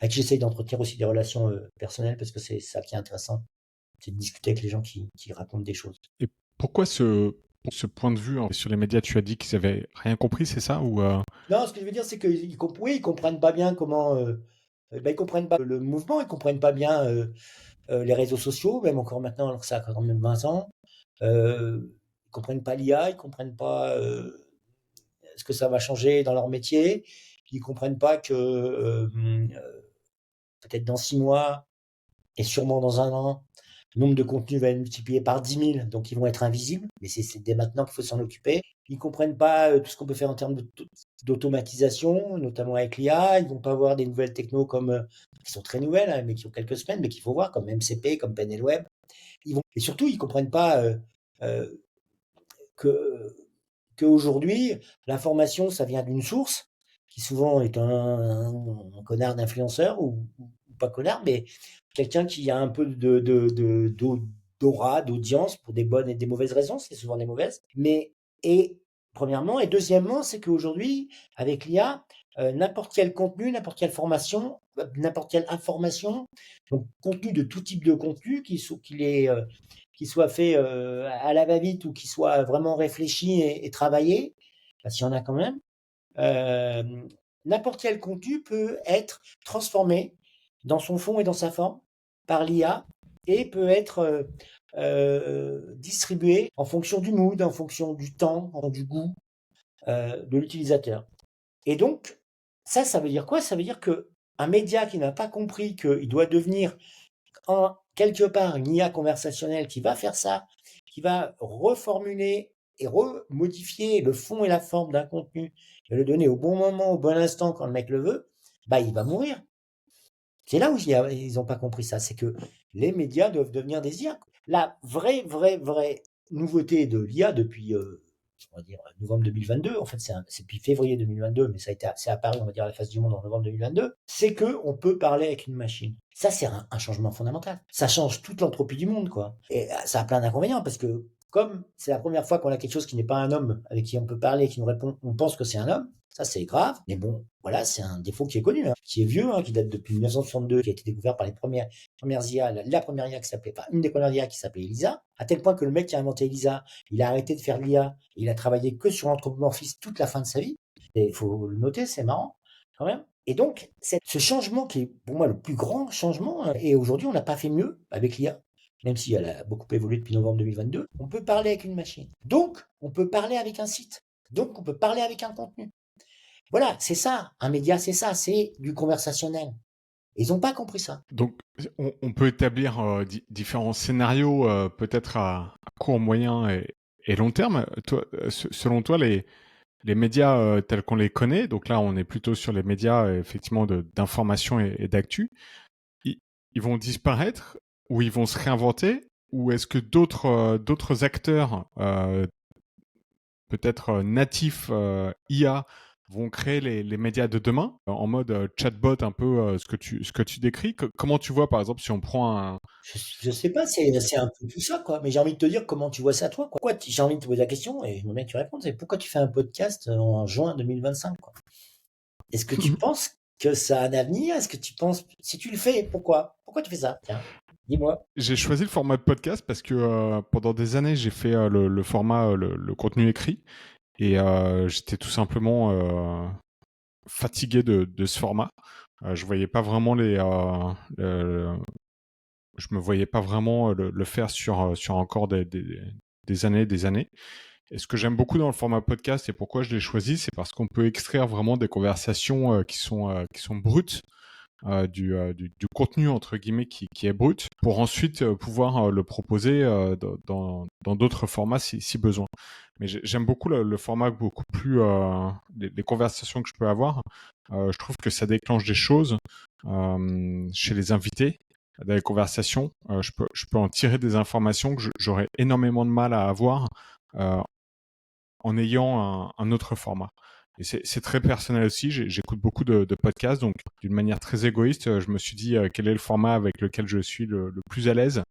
j'essaye d'entretenir aussi des relations personnelles parce que c'est ça qui est intéressant, c'est de discuter avec les gens qui racontent des choses. Et pourquoi ce point de vue sur les médias? Tu as dit qu'ils avaient rien compris, c'est ça ou Non, ce que je veux dire, c'est oui, ils comprennent pas bien comment, ils comprennent pas le mouvement, ils comprennent pas bien les réseaux sociaux, même encore maintenant, alors que ça a quand même 20 ans. Ils comprennent pas l'IA, ils comprennent pas ce que ça va changer dans leur métier. Ils comprennent pas que peut-être dans 6 mois et sûrement dans un an, le nombre de contenus va être multiplié par 10 000, donc ils vont être invisibles. Mais c'est dès maintenant qu'il faut s'en occuper. Ils comprennent pas tout ce qu'on peut faire en termes d'automatisation, notamment avec l'IA. Ils vont pas voir des nouvelles technos qui sont très nouvelles, hein, mais qui ont quelques semaines, mais qu'il faut voir, comme MCP, comme Penelweb. Et surtout, ils comprennent pas euh, que qu'aujourd'hui, l'information, ça vient d'une source, qui souvent est un connard d'influenceur, ou pas connard, mais quelqu'un qui a un peu d'aura, d'audience, pour des bonnes et des mauvaises raisons, c'est souvent des mauvaises. Et premièrement, et deuxièmement, c'est qu'aujourd'hui, avec l'IA, n'importe quel contenu, n'importe quelle formation, n'importe quelle information, donc contenu de tout type de contenu, qui soit fait à la va-vite ou qui soit vraiment réfléchi et travaillé, parce qu'il y en a quand même, euh, n'importe quel contenu peut être transformé dans son fond et dans sa forme par l'IA et peut être distribué en fonction du mood, en fonction du temps, du goût de l'utilisateur. Et donc, ça veut dire quoi? Ça veut dire que un média qui n'a pas compris qu'il doit devenir quelque part une IA conversationnelle qui va faire ça, qui va reformuler et remodifier le fond et la forme d'un contenu et le donner au bon moment, au bon instant quand le mec le veut, bah il va mourir. C'est là où ils n'ont pas compris ça, c'est que les médias doivent devenir des IA. La vraie nouveauté de l'IA depuis, on va dire, novembre 2022, en fait c'est depuis février 2022, mais c'est apparu, on va dire, à la face du monde en novembre 2022, c'est qu'on peut parler avec une machine. Ça, c'est un changement fondamental. Ça change toute l'entropie du monde, quoi. Et ça a plein d'inconvénients, parce que comme c'est la première fois qu'on a quelque chose qui n'est pas un homme, avec qui on peut parler, qui nous répond, on pense que c'est un homme. Ça, c'est grave. Mais bon, voilà, c'est un défaut qui est connu, hein, qui est vieux, hein, qui date depuis 1962, qui a été découvert par les premières IA, la première IA qui s'appelait, pas une des premières IA qui s'appelait Elisa, à tel point que le mec qui a inventé Elisa, il a arrêté de faire l'IA, il a travaillé que sur l'anthropomorphisme toute la fin de sa vie. Et il faut le noter, c'est marrant, quand même. Et donc, ce changement qui est pour moi le plus grand changement, et aujourd'hui on n'a pas fait mieux avec l'IA, même si elle a beaucoup évolué depuis novembre 2022, on peut parler avec une machine. Donc, on peut parler avec un site. Donc, on peut parler avec un contenu. Voilà, c'est ça. Un média, c'est ça. C'est du conversationnel. Ils n'ont pas compris ça. donc on peut établir différents scénarios peut-être à court, moyen et long terme. Toi, selon toi, les médias tels qu'on les connaît, donc là on est plutôt sur les médias effectivement d'information et d'actu, ils, ils vont disparaître ou ils vont se réinventer, ou est-ce que d'autres acteurs peut-être natifs IA vont créer les médias de demain en mode chatbot, un peu ce que tu décris. Comment tu vois, par exemple, si on prend un... Je sais pas, c'est un peu tout ça, quoi. Mais j'ai envie de te dire comment tu vois ça, toi, quoi. J'ai envie de te poser la question et j'aimerais bien que tu répondes. C'est pourquoi tu fais un podcast en juin 2025, quoi. Est-ce que tu penses que ça a un avenir? Est-ce que tu penses, si tu le fais, pourquoi? Pourquoi tu fais ça? Tiens, dis-moi. J'ai choisi le format de podcast parce que pendant des années, j'ai fait le format, le contenu écrit. Et j'étais tout simplement fatigué de ce format. Je voyais pas vraiment je me voyais pas vraiment le faire sur encore des années, des années. Et ce que j'aime beaucoup dans le format podcast et pourquoi je l'ai choisi, c'est parce qu'on peut extraire vraiment des conversations qui sont brutes, du contenu entre guillemets qui est brut, pour ensuite pouvoir le proposer dans d'autres formats si besoin. Mais j'aime beaucoup le format beaucoup plus les conversations que je peux avoir. Je trouve que ça déclenche des choses chez les invités dans les conversations. Je peux en tirer des informations que j'aurais énormément de mal à avoir euh, en ayant un autre format. Et c'est très personnel aussi. J'écoute beaucoup de podcasts, donc d'une manière très égoïste, je me suis dit quel est le format avec lequel je suis le plus à l'aise,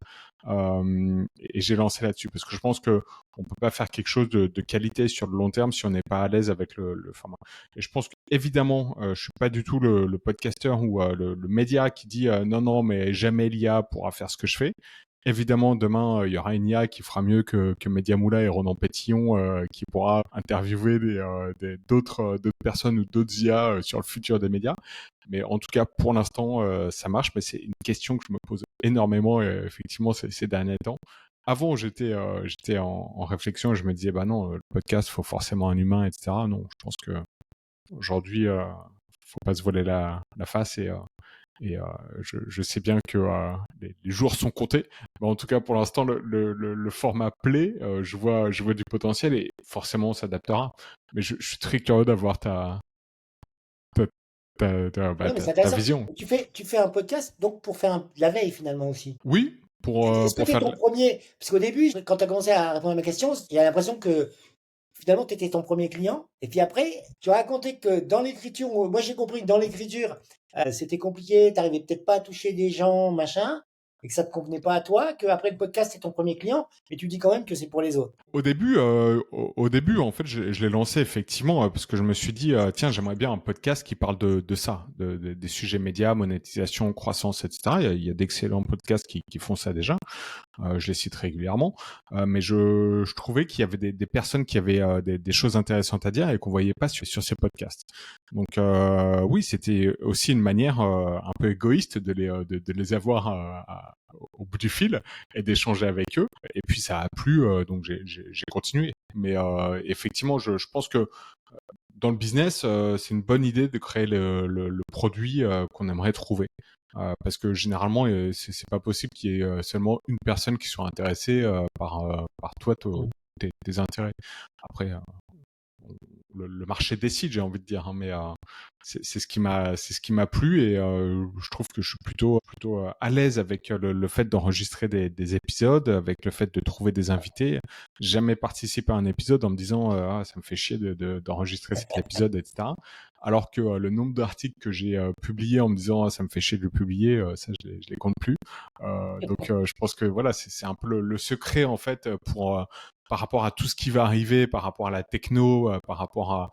et j'ai lancé là-dessus parce que je pense que on peut pas faire quelque chose de qualité sur le long terme si on n'est pas à l'aise avec le format. Et je pense qu'évidemment, je suis pas du tout le podcasteur ou le média qui dit non non mais jamais l'IA pourra faire ce que je fais. Évidemment, demain, il y aura une IA qui fera mieux que Mediamoula et Ronan Pétillon, qui pourra interviewer d'autres personnes ou d'autres IA sur le futur des médias. Mais en tout cas, pour l'instant, ça marche. Mais c'est une question que je me pose énormément, effectivement, ces derniers temps. Avant, j'étais en réflexion et je me disais, bah non, le podcast, faut forcément un humain, etc. Non, je pense que aujourd'hui, faut pas se voiler la face et je sais bien que les jours sont comptés. Mais en tout cas, pour l'instant, le format plaît. Je vois du potentiel et forcément, on s'adaptera. Mais je suis très curieux d'avoir ta, Ouais, mais c'est ta intéressant. vision. Tu fais un podcast donc pour faire de la veille finalement aussi. Oui, Est-ce que pour tu es faire ton premier? Parce qu'au début, quand tu as commencé à répondre à ma question, il y a l'impression que finalement tu étais ton premier client. Et puis après, tu as raconté que dans l'écriture, moi j'ai compris que dans l'écriture, c'était compliqué, tu n'arrivais peut-être pas à toucher des gens, machin, et que ça ne te convenait pas à toi, que après le podcast c'est ton premier client, mais tu dis quand même que c'est pour les autres. Au début, en fait, je l'ai lancé effectivement parce que je me suis dit, tiens, j'aimerais bien un podcast qui parle de ça, des sujets médias, monétisation, croissance, etc. Il y a d'excellents podcasts qui font ça déjà. Je les cite régulièrement, mais je trouvais qu'il y avait des personnes qui avaient des choses intéressantes à dire et qu'on voyait pas sur ces podcasts. Donc oui, c'était aussi une manière un peu égoïste de les avoir au bout du fil et d'échanger avec eux. Et puis ça a plu, donc j'ai continué. Mais effectivement, je pense que dans le business, c'est une bonne idée de créer le produit qu'on aimerait trouver. Parce que généralement, c'est pas possible qu'il y ait seulement une personne qui soit intéressée par toi, tes intérêts. Après, le marché décide, j'ai envie de dire, hein, mais c'est ce qui m'a plu et je trouve que je suis plutôt à l'aise avec le fait d'enregistrer des épisodes, avec le fait de trouver des invités. J'ai jamais participé à un épisode en me disant ah, ça me fait chier d'enregistrer cet épisode, etc. Alors que le nombre d'articles que j'ai publiés en me disant ah, ça me fait chier de le publier, ça je les compte plus. Donc je pense que voilà, c'est un peu le secret en fait pour par rapport à tout ce qui va arriver, par rapport à la techno, par rapport à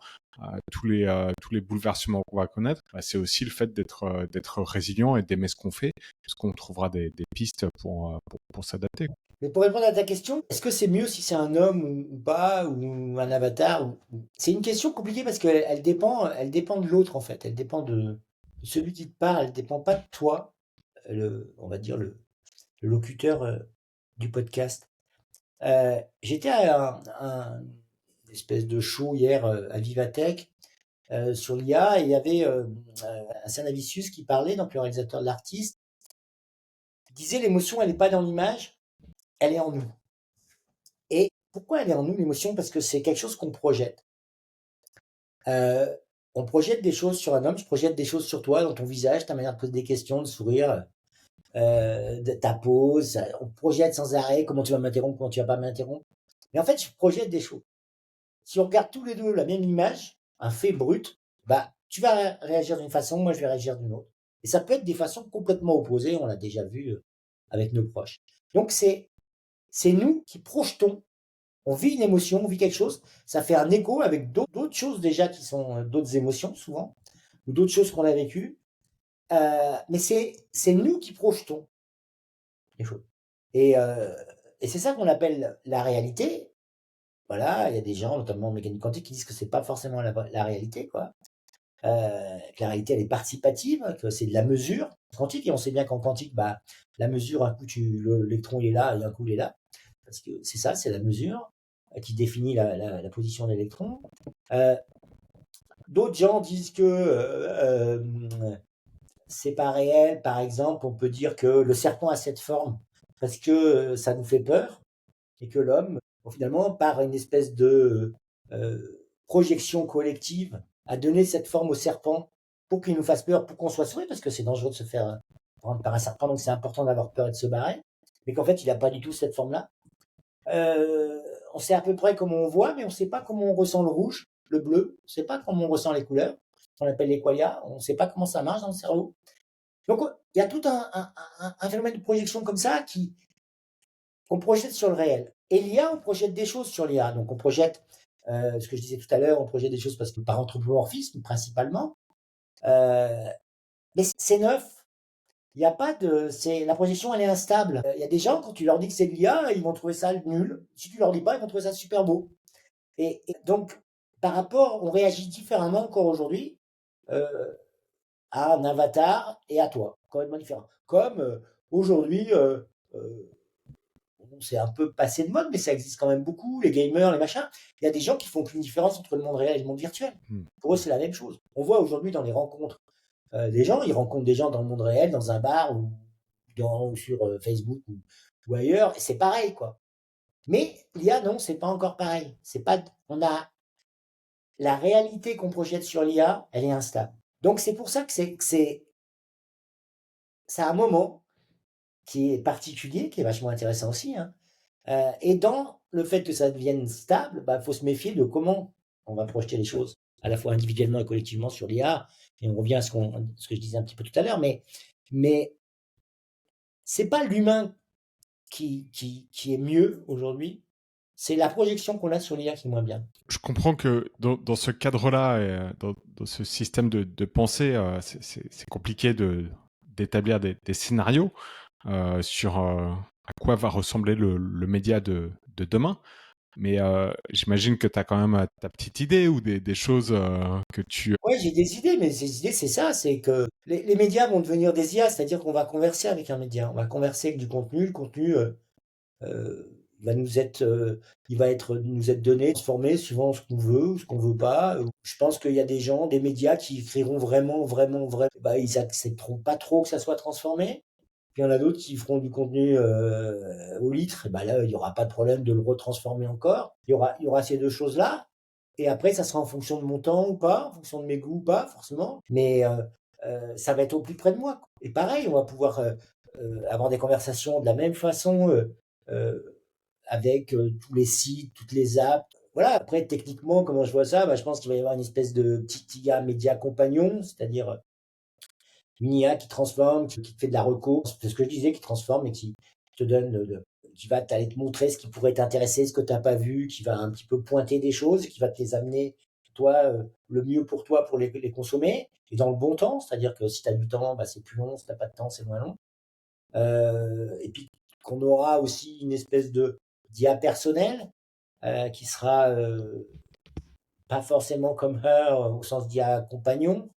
tous les bouleversements qu'on va connaître, bah, c'est aussi le fait d'être résilient et d'aimer ce qu'on fait, parce qu'on trouvera des pistes pour s'adapter. Mais pour répondre à ta question, est-ce que c'est mieux si c'est un homme ou pas, ou un avatar C'est une question compliquée parce qu'elle dépend de l'autre en fait. Elle dépend de celui qui te parle. Elle dépend pas de toi, on va dire le locuteur du podcast. J'étais à une espèce de show hier à Vivatech sur l'IA et il y avait un Avicius qui parlait, donc le réalisateur de l'artiste, qui disait l'émotion, elle n'est pas dans l'image, elle est en nous. Et pourquoi elle est en nous, l'émotion? Parce que c'est quelque chose qu'on projette. Euh, on projette des choses sur un homme, je projette des choses sur toi, dans ton visage, ta manière de poser des questions, de sourire, de ta pose. On projette sans arrêt comment tu vas m'interrompre, comment tu vas pas m'interrompre. Mais en fait, je projette des choses. Si on regarde tous les deux la même image, un fait brut, bah, tu vas réagir d'une façon, moi je vais réagir d'une autre. Et ça peut être des façons complètement opposées, on l'a déjà vu avec nos proches. Donc c'est nous qui projetons, on vit une émotion, on vit quelque chose, ça fait un écho avec d'autres choses déjà qui sont d'autres émotions souvent, ou d'autres choses qu'on a vécues. Mais c'est nous qui projetons les choses. Et, euh, et c'est ça qu'on appelle la réalité. Voilà, il y a des gens, notamment en mécanique quantique, qui disent que c'est pas forcément la réalité, quoi. Que la réalité, elle est participative, que c'est de la mesure quantique. Et on sait bien qu'en quantique, bah, la mesure, un coup, l'électron il est là, et un coup, il est là. Parce que c'est ça, c'est la mesure qui définit la position de l'électron. Euh, D'autres gens disent que c'est pas réel. Par exemple, on peut dire que le serpent a cette forme parce que ça nous fait peur et que l'homme, bon, finalement, par une espèce de projection collective, a donné cette forme au serpent pour qu'il nous fasse peur, pour qu'on soit sauvé, parce que c'est dangereux de se faire prendre par un serpent, donc c'est important d'avoir peur et de se barrer, mais qu'en fait, il n'a pas du tout cette forme-là. On sait à peu près comment on voit, mais on ne sait pas comment on ressent le rouge, le bleu, on ne sait pas comment on ressent les couleurs, on appelle les qualia, on ne sait pas comment ça marche dans le cerveau. Donc, il y a tout un phénomène de projection comme ça qu'on projette sur le réel. Et l'IA, on projette des choses sur l'IA. Donc, on projette, ce que je disais tout à l'heure, on projette des choses parce que par anthropomorphisme, principalement. Mais c'est neuf. Il y a pas de, la projection, elle est instable. Il y a des gens, quand tu leur dis que c'est de l'IA, ils vont trouver ça nul. Si tu leur dis pas, ils vont trouver ça super beau. Et donc, par rapport, on réagit différemment encore aujourd'hui à un avatar et à toi, complètement différent. Comme aujourd'hui, c'est un peu passé de mode, mais ça existe quand même beaucoup, les gamers, les machins. Il y a des gens qui font qu'une différence entre le monde réel et le monde virtuel. Pour eux, c'est la même chose. On voit aujourd'hui dans les rencontres des gens, ils rencontrent des gens dans le monde réel, dans un bar ou sur Facebook ou ailleurs, et c'est pareil, quoi. Mais l'IA, non, c'est pas encore pareil. C'est pas, on a la réalité qu'on projette sur l'IA, elle est instable. Donc c'est pour ça que c'est un moment qui est particulier, qui est vachement intéressant aussi, hein. Et dans le fait que ça devienne stable, bah, faut se méfier de comment on va projeter les choses, à la fois individuellement et collectivement sur l'IA. Et on revient à ce que je disais un petit peu tout à l'heure, mais c'est pas l'humain qui est mieux aujourd'hui, c'est la projection qu'on a sur l'IA qui est moins bien. Je comprends que dans ce cadre-là, et dans ce système de pensée, c'est compliqué d'établir des scénarios sur à quoi va ressembler le média de demain. Mais j'imagine que tu as quand même ta petite idée ou des choses que tu... Ouais, j'ai des idées, mais ces idées, c'est ça, c'est que les médias vont devenir des IA, c'est-à-dire qu'on va converser avec un média, on va converser avec du contenu, le contenu il va nous être donné, transformé suivant ce qu'on veut ou ce qu'on veut pas. Je pense qu'il y a des gens, des médias qui écriront vraiment, vraiment, vraiment, bah, ils accepteront pas trop que ça soit transformé. Puis il y en a d'autres qui feront du contenu au litre, et bah là, il n'y aura pas de problème de le retransformer encore. Il y aura ces deux choses-là. Et après, ça sera en fonction de mon temps ou pas, en fonction de mes goûts ou pas, forcément. Mais ça va être au plus près de moi, quoi. Et pareil, on va pouvoir avoir des conversations de la même façon avec tous les sites, toutes les apps. Voilà, après, techniquement, comment je vois ça, bah, je pense qu'il va y avoir une espèce de petit IA média compagnon, c'est-à-dire une IA qui transforme, qui te fait de la reco, c'est ce que je disais, qui transforme et qui te donne, qui va t'aller te montrer ce qui pourrait t'intéresser, ce que tu n'as pas vu, qui va un petit peu pointer des choses, qui va te les amener, toi, le mieux pour toi pour les consommer, et dans le bon temps, c'est-à-dire que si tu as du temps, bah, c'est plus long, si tu n'as pas de temps, c'est moins long. Et puis qu'on aura aussi une espèce de d'IA personnel qui sera pas forcément comme Her au sens d'IA compagnon,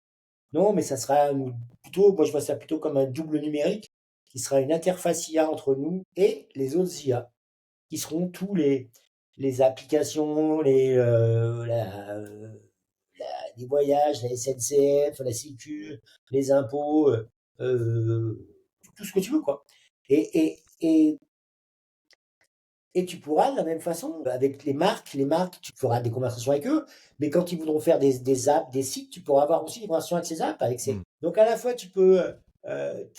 non, mais ça sera plutôt, moi je vois ça plutôt comme un double numérique qui sera une interface IA entre nous et les autres IA, qui seront tous les applications, les voyages, la SNCF, la Sécu, les impôts, tout ce que tu veux, quoi. Et et tu pourras, de la même façon, avec les marques, tu feras des conversations avec eux, mais quand ils voudront faire des apps, des sites, tu pourras avoir aussi des conversations avec ces apps. Donc à la fois, tu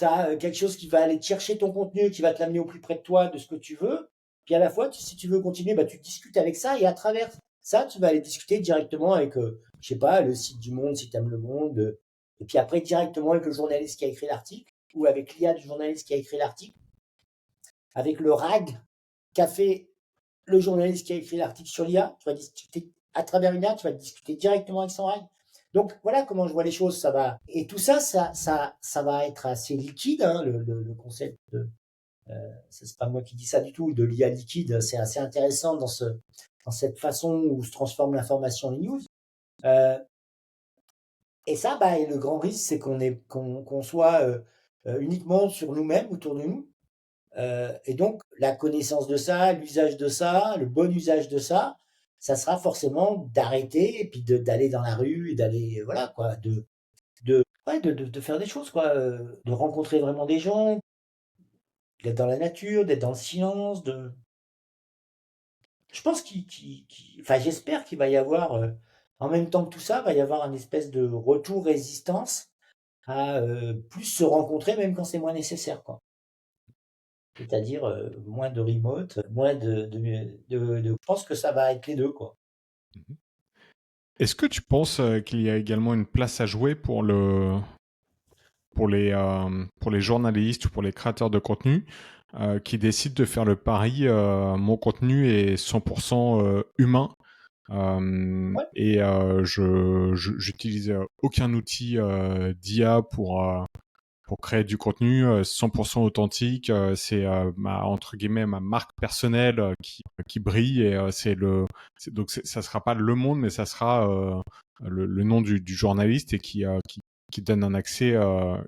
as quelque chose qui va aller te chercher ton contenu, qui va te l'amener au plus près de toi, de ce que tu veux, puis à la fois, si tu veux continuer, bah, tu discutes avec ça, et à travers Ça, tu vas aller discuter directement avec, je sais pas, le site du Monde, si tu aimes le Monde, et puis après directement avec le journaliste qui a écrit l'article, ou avec l'IA du journaliste qui a écrit l'article, avec le RAG qu'a fait le journaliste qui a écrit l'article sur l'IA. Tu vas discuter à travers une IA, tu vas discuter directement avec son RAG. Donc voilà comment je vois les choses. Ça va et tout ça, ça va être assez liquide. Hein, le concept de c'est pas moi qui dis ça du tout, de l'IA liquide, c'est assez intéressant dans cette façon où se transforme l'information en news. Et ça, bah, et le grand risque, c'est qu'on soit uniquement sur nous-mêmes, autour de nous. Et donc, la connaissance de ça, l'usage de ça, le bon usage de ça sera forcément d'arrêter et puis d'aller dans la rue et d'aller, voilà, quoi, ouais, de faire des choses, quoi, de rencontrer vraiment des gens, d'être dans la nature, d'être dans le silence, je pense enfin, j'espère qu'il va y avoir, en même temps que tout ça, va y avoir une espèce de retour résistance à plus se rencontrer, même quand c'est moins nécessaire, quoi. C'est-à-dire moins de remote, moins je pense que ça va être les deux, quoi. Est-ce que tu penses qu'il y a également une place à jouer pour les journalistes ou pour les créateurs de contenu qui décident de faire le pari mon contenu est 100% humain Ouais. et j'utilise aucun outil d'IA pour créer du contenu 100% authentique. C'est entre guillemets ma marque personnelle qui brille et ça sera pas le monde, mais ça sera le nom du journaliste et qui donne un accès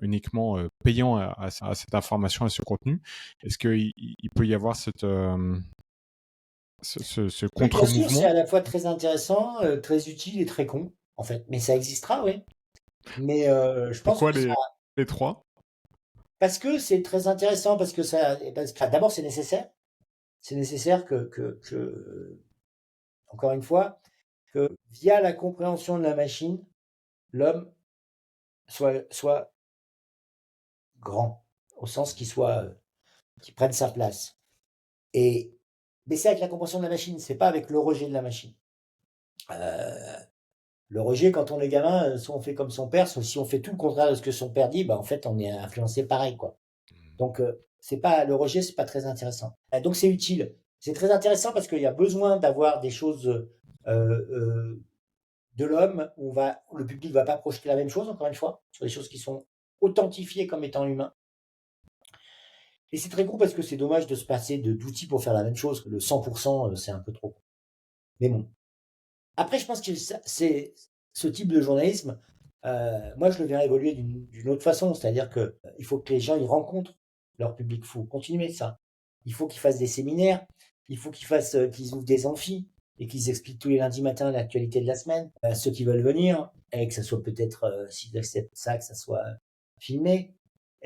uniquement payant à cette information, à ce contenu. Est-ce qu'il peut y avoir ce Oui, bien sûr, c'est contre-mouvement? à la fois très intéressant, très utile et très con, en fait. Mais ça existera, oui. Mais je pense Pourquoi que ça, les trois? parce que c'est très intéressant, parce que d'abord c'est nécessaire. C'est nécessaire encore une fois, que via la compréhension de la machine, l'homme soit grand, au sens qu'il prenne sa place. Et mais c'est avec la compréhension de la machine, c'est pas avec le rejet de la machine. Euh, le rejet, quand on est gamin, soit on fait comme son père, soit si on fait tout le contraire de ce que son père dit, bah en fait on est influencé pareil, quoi. Donc c'est pas le rejet, c'est pas très intéressant. Donc c'est utile. C'est très intéressant parce qu'il y a besoin d'avoir des choses de l'homme où le public va pas projeter la même chose, encore une fois, sur des choses qui sont authentifiées comme étant humains. Et c'est très court parce que c'est dommage de se passer d'outils pour faire la même chose. Le 100%, c'est un peu trop. Mais bon. Après, je pense que c'est ce type de journalisme. Moi, je le verrais évoluer d'une autre façon. C'est-à-dire que il faut que les gens ils rencontrent leur public. Il faut continuer ça. Il faut qu'ils fassent des séminaires. Il faut qu'ils ouvrent des amphis et qu'ils expliquent tous les lundis matins l'actualité de la semaine à ceux qui veulent venir et que ça soit peut-être, s'ils acceptent ça, que ça soit filmé.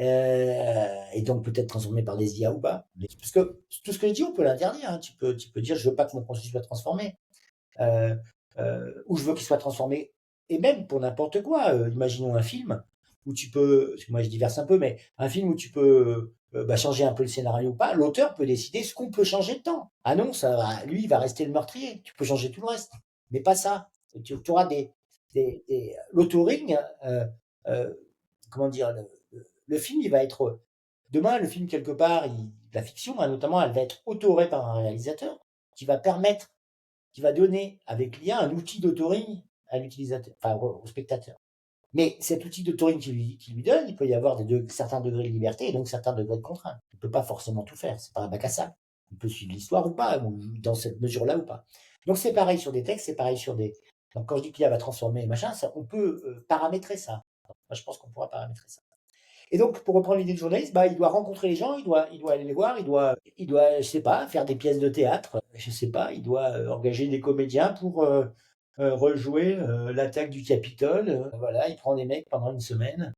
Et donc peut-être transformé par des IA ou pas. Parce que tout ce que je dis, on peut l'interdire. Hein. Tu peux dire, je veux pas que mon contenu soit transformé. Euh, où je veux qu'il soit transformé. Et même pour n'importe quoi. Imaginons un film où tu peux, parce que moi je diverse un peu, mais un film où tu peux changer un peu le scénario ou pas. L'auteur peut décider ce qu'on peut changer dedans. Ah non, lui, il va rester le meurtrier. Tu peux changer tout le reste, mais pas ça. Tu auras l'autouring. Euh, comment dire, le film, il va être demain, le film quelque part, la fiction, hein, notamment, elle va être autorée par un réalisateur qui va donner avec l'IA un outil d'autoring à l'utilisateur, enfin au spectateur. Mais cet outil d'autoring qui lui donne, il peut y avoir certains degrés de liberté et donc certains degrés de contrainte. Il ne peut pas forcément tout faire, c'est pas un bac à sable. Il peut suivre l'histoire ou pas, ou dans cette mesure-là ou pas. Donc c'est pareil sur des textes, c'est pareil sur des. Donc quand je dis que l'IA va transformer machin, ça, on peut paramétrer ça. Moi, je pense qu'on pourra paramétrer ça. Et donc, pour reprendre l'idée de journaliste, bah, il doit rencontrer les gens, il doit aller les voir, il doit, je sais pas, faire des pièces de théâtre, je sais pas, il doit engager des comédiens pour rejouer l'attaque du Capitole. Voilà, il prend des mecs pendant une semaine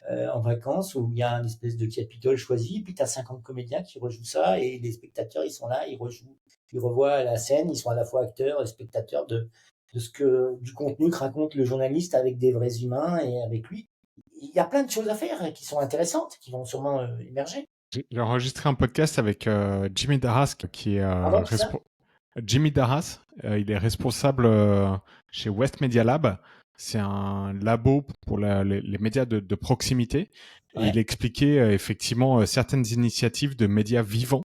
en vacances où il y a un espèce de Capitole choisi, puis tu as 50 comédiens qui rejouent ça et les spectateurs, ils sont là, ils rejouent, ils revoient la scène, ils sont à la fois acteurs et spectateurs du contenu que raconte le journaliste avec des vrais humains et avec lui. Il y a plein de choses à faire qui sont intéressantes, qui vont sûrement émerger. J'ai enregistré un podcast avec Jimmy Darask, qui est Pardon, c'est ça? Jimmy Darras, il est responsable chez West Media Lab. C'est un labo pour les médias de proximité. Et il Ouais. expliquait effectivement certaines initiatives de médias vivants,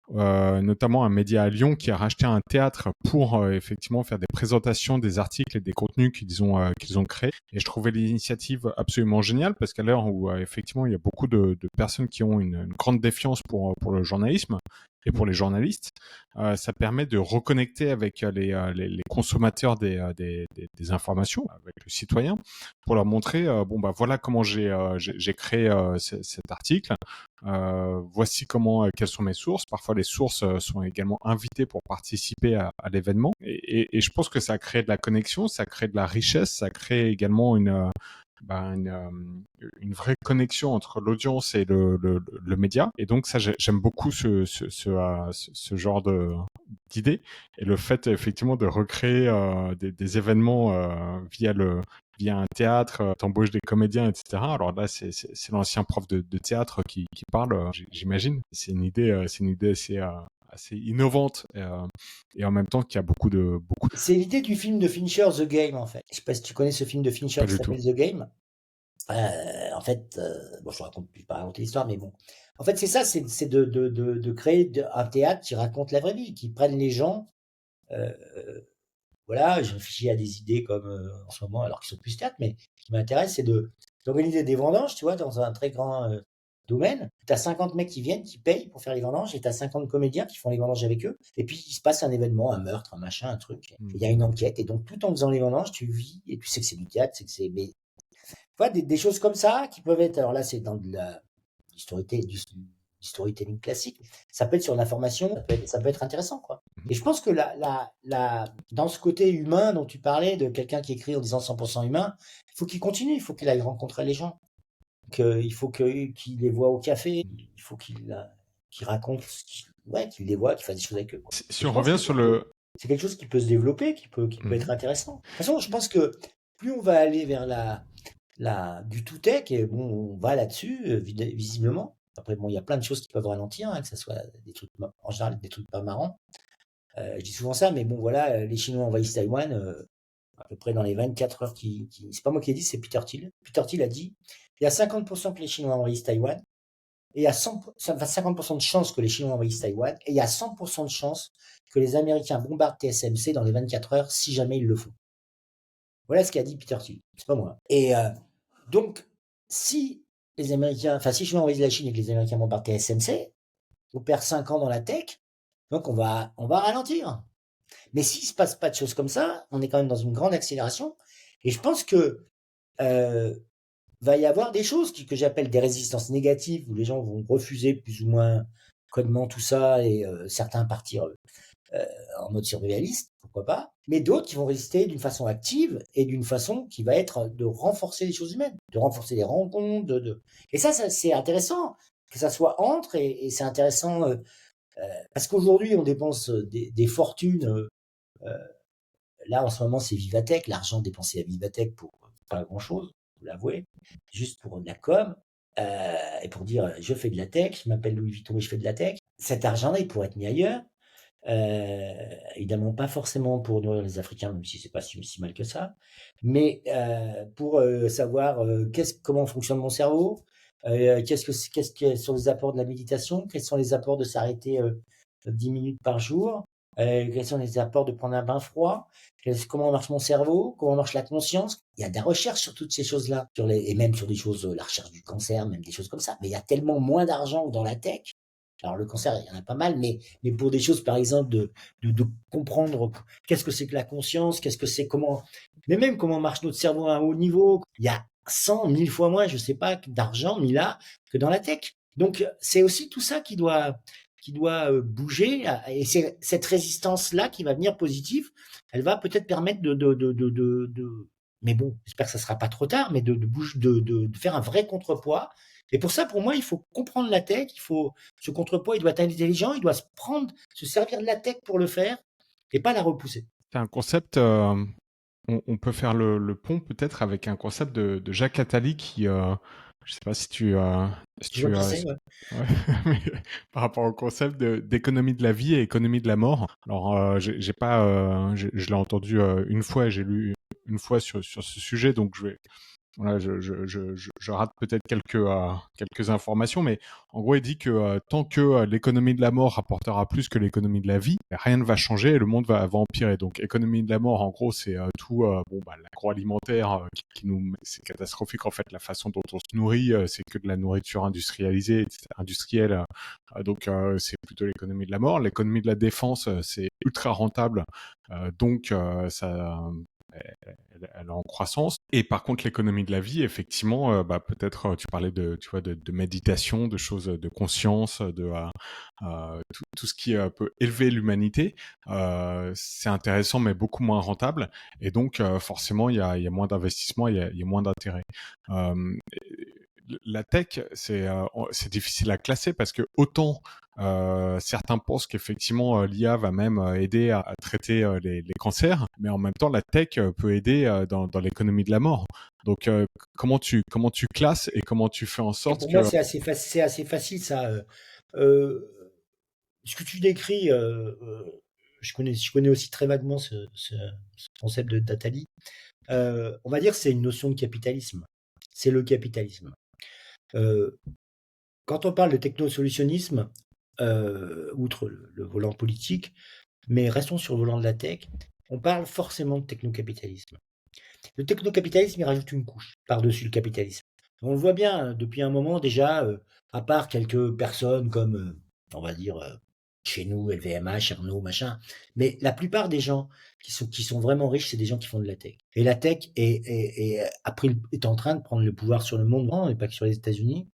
notamment un média à Lyon qui a racheté un théâtre pour effectivement faire des présentations des articles et des contenus qu'ils ont créés. Et je trouvais l'initiative absolument géniale parce qu'à l'heure où effectivement il y a beaucoup de personnes qui ont une grande défiance pour le journalisme et pour les journalistes, ça permet de reconnecter avec les consommateurs des informations, avec le citoyen, pour leur montrer bon bah voilà comment j'ai créé cet article. Voici quelles sont mes sources. Parfois, les sources sont également invitées pour participer à l'événement. Et je pense que ça crée de la connexion, ça crée de la richesse, ça crée également une vraie connexion entre l'audience et le média. Et donc ça, j'aime beaucoup ce genre d'idée. Et le fait effectivement de recréer des événements via un théâtre, t'embauches des comédiens, etc. Alors là, c'est l'ancien prof de théâtre qui parle, j'imagine. C'est une idée assez innovante et en même temps qui a beaucoup. C'est l'idée du film de Fincher, The Game, en fait. Je sais pas si tu connais ce film de Fincher Pas qui du tout. s'appelle The Game. En fait, bon, je vais pas raconter l'histoire, mais bon. En fait, c'est ça, c'est de créer un théâtre qui raconte la vraie vie, qui prenne les gens. euh, voilà, je réfléchis à des idées comme en ce moment, alors qu'ils sont plus théâtre, mais ce qui m'intéresse, c'est d'organiser des vendanges, tu vois, dans un très grand domaine. Tu as 50 mecs qui viennent, qui payent pour faire les vendanges, et tu as 50 comédiens qui font les vendanges avec eux. Et puis, il se passe un événement, un meurtre, un machin, un truc. Il y a une enquête, et donc tout en faisant les vendanges, tu vis, et tu sais que c'est du théâtre, c'est que c'est. Mais, tu vois, des choses comme ça qui peuvent être. Alors là, c'est dans de la du du storytelling classique. Ça peut être sur l'information, ça peut être intéressant, quoi. Et je pense que dans ce côté humain dont tu parlais, de quelqu'un qui écrit en disant 100% humain, il faut qu'il continue, il faut qu'il aille rencontrer les gens, il faut qu'il les voit au café, il faut qu'il raconte, ouais, qu'il les voit, qu'il fasse des choses avec eux, quoi. Si Et je on pense revient que sur le... c'est quelque chose qui peut se développer, qui peut être intéressant. De toute façon, je pense que plus on va aller vers du tout tech, et bon, on va là-dessus, visiblement. Après, bon, il y a plein de choses qui peuvent ralentir, hein, que ce soit des trucs, en général, des trucs pas marrants. Je dis souvent ça, mais bon, voilà, les Chinois envahissent Taïwan, à peu près dans les 24 heures c'est pas moi qui ai dit, c'est Peter Thiel. Peter Thiel a dit, il y a 50% que les Chinois envahissent Taïwan, et il y a 50% de chances que les Chinois envahissent Taïwan, et il y a 100% de chances que les Américains bombardent TSMC dans les 24 heures si jamais ils le font. Voilà ce qu'a dit Peter Thiel, c'est pas moi. Et donc, si les Américains, enfin, si les Chinois envahissent la Chine et que les Américains bombardent TSMC, on perd 5 ans dans la tech, donc on va ralentir. Mais s'il se passe pas de choses comme ça, on est quand même dans une grande accélération. Et je pense que va y avoir des choses que j'appelle des résistances négatives, où les gens vont refuser plus ou moins codement tout ça, et certains partir en mode survivaliste, pourquoi pas. Mais d'autres qui vont résister d'une façon active et d'une façon qui va être de renforcer les choses humaines, de renforcer les rencontres. Et ça c'est intéressant, que ça soit entre, et c'est intéressant parce qu'aujourd'hui on dépense des fortunes. Là, en ce moment, c'est Vivatech, l'argent dépensé à Vivatech pour pas grand-chose, vous l'avouez, juste pour de la com, et pour dire je fais de la tech, je m'appelle Louis Vuitton et je fais de la tech. Cet argent-là, il pourrait être mis ailleurs. Évidemment, pas forcément pour nourrir les Africains, même si c'est pas si mal que ça, mais pour savoir comment fonctionne mon cerveau, quels sont les apports de la méditation, quels sont les apports de s'arrêter 10 minutes par jour, quels sont les apports de prendre un bain froid, comment marche mon cerveau, comment marche la conscience. Il y a des recherches sur toutes ces choses-là, et même sur des choses, la recherche du cancer, même des choses comme ça. Mais il y a tellement moins d'argent que dans la tech. Alors le cancer, il y en a pas mal, mais pour des choses, par exemple, de comprendre qu'est-ce que c'est que la conscience, qu'est-ce que c'est, mais même comment marche notre cerveau à un haut niveau, il y a 100, 1000 fois moins, je sais pas, d'argent mis là que dans la tech. Donc c'est aussi tout ça qui doit bouger, et c'est cette résistance-là qui va venir positive. Elle va peut-être permettre mais bon, j'espère que ça sera pas trop tard, mais de faire un vrai contrepoids. Et pour ça, pour moi, il faut comprendre la tech, ce contrepoids, il doit être intelligent, il doit se servir de la tech pour le faire, et pas la repousser. C'est un concept, on peut faire le pont peut-être avec un concept de Jacques Attali Je sais pas si tu, si Je vois tu, qui c'est, ouais. ouais, mais par rapport au concept d'économie de la vie et économie de la mort. Alors, j'ai pas, je l'ai entendu une fois, j'ai lu une fois sur ce sujet, donc voilà, je rate peut-être quelques informations, mais en gros, il dit que tant que l'économie de la mort rapportera plus que l'économie de la vie, rien ne va changer et le monde va empirer. Donc, économie de la mort, en gros, c'est tout bon, bah, l'agroalimentaire qui nous, c'est catastrophique en fait la façon dont on se nourrit, c'est que de la nourriture industrialisée, industrielle. Donc, c'est plutôt l'économie de la mort. L'économie de la défense, c'est ultra rentable, donc ça elle est en croissance. Et par contre, l'économie de la vie, effectivement, bah, peut-être, tu parlais tu vois, de méditation, de choses de conscience, tout ce qui peut élever l'humanité. C'est intéressant, mais beaucoup moins rentable. Et donc, forcément, il y a moins d'investissement, il y a moins d'intérêt. Euh, la tech, c'est difficile à classer parce que autant certains pensent qu'effectivement l'IA va même aider à traiter les cancers, mais en même temps la tech peut aider dans l'économie de la mort. Donc comment tu classes et comment tu fais en Et sorte pour moi, que c'est assez facile, ça. Euh, Ce que tu décris, je connais aussi très vaguement ce concept de Datali. On va dire que c'est une notion de capitalisme. C'est le capitalisme. Euh, Quand on parle de technosolutionnisme, outre le volant politique, mais restons sur le volant de la tech, on parle forcément de technocapitalisme. Le technocapitalisme, il rajoute une couche par-dessus le capitalisme. On le voit bien depuis un moment déjà, à part quelques personnes comme, on va dire, chez nous, LVMH, Arnaud, machin, mais la plupart des gens qui sont vraiment riches, c'est des gens qui font de la tech. Et la tech est en train de prendre le pouvoir sur le monde, non, et pas que sur les États-Unis.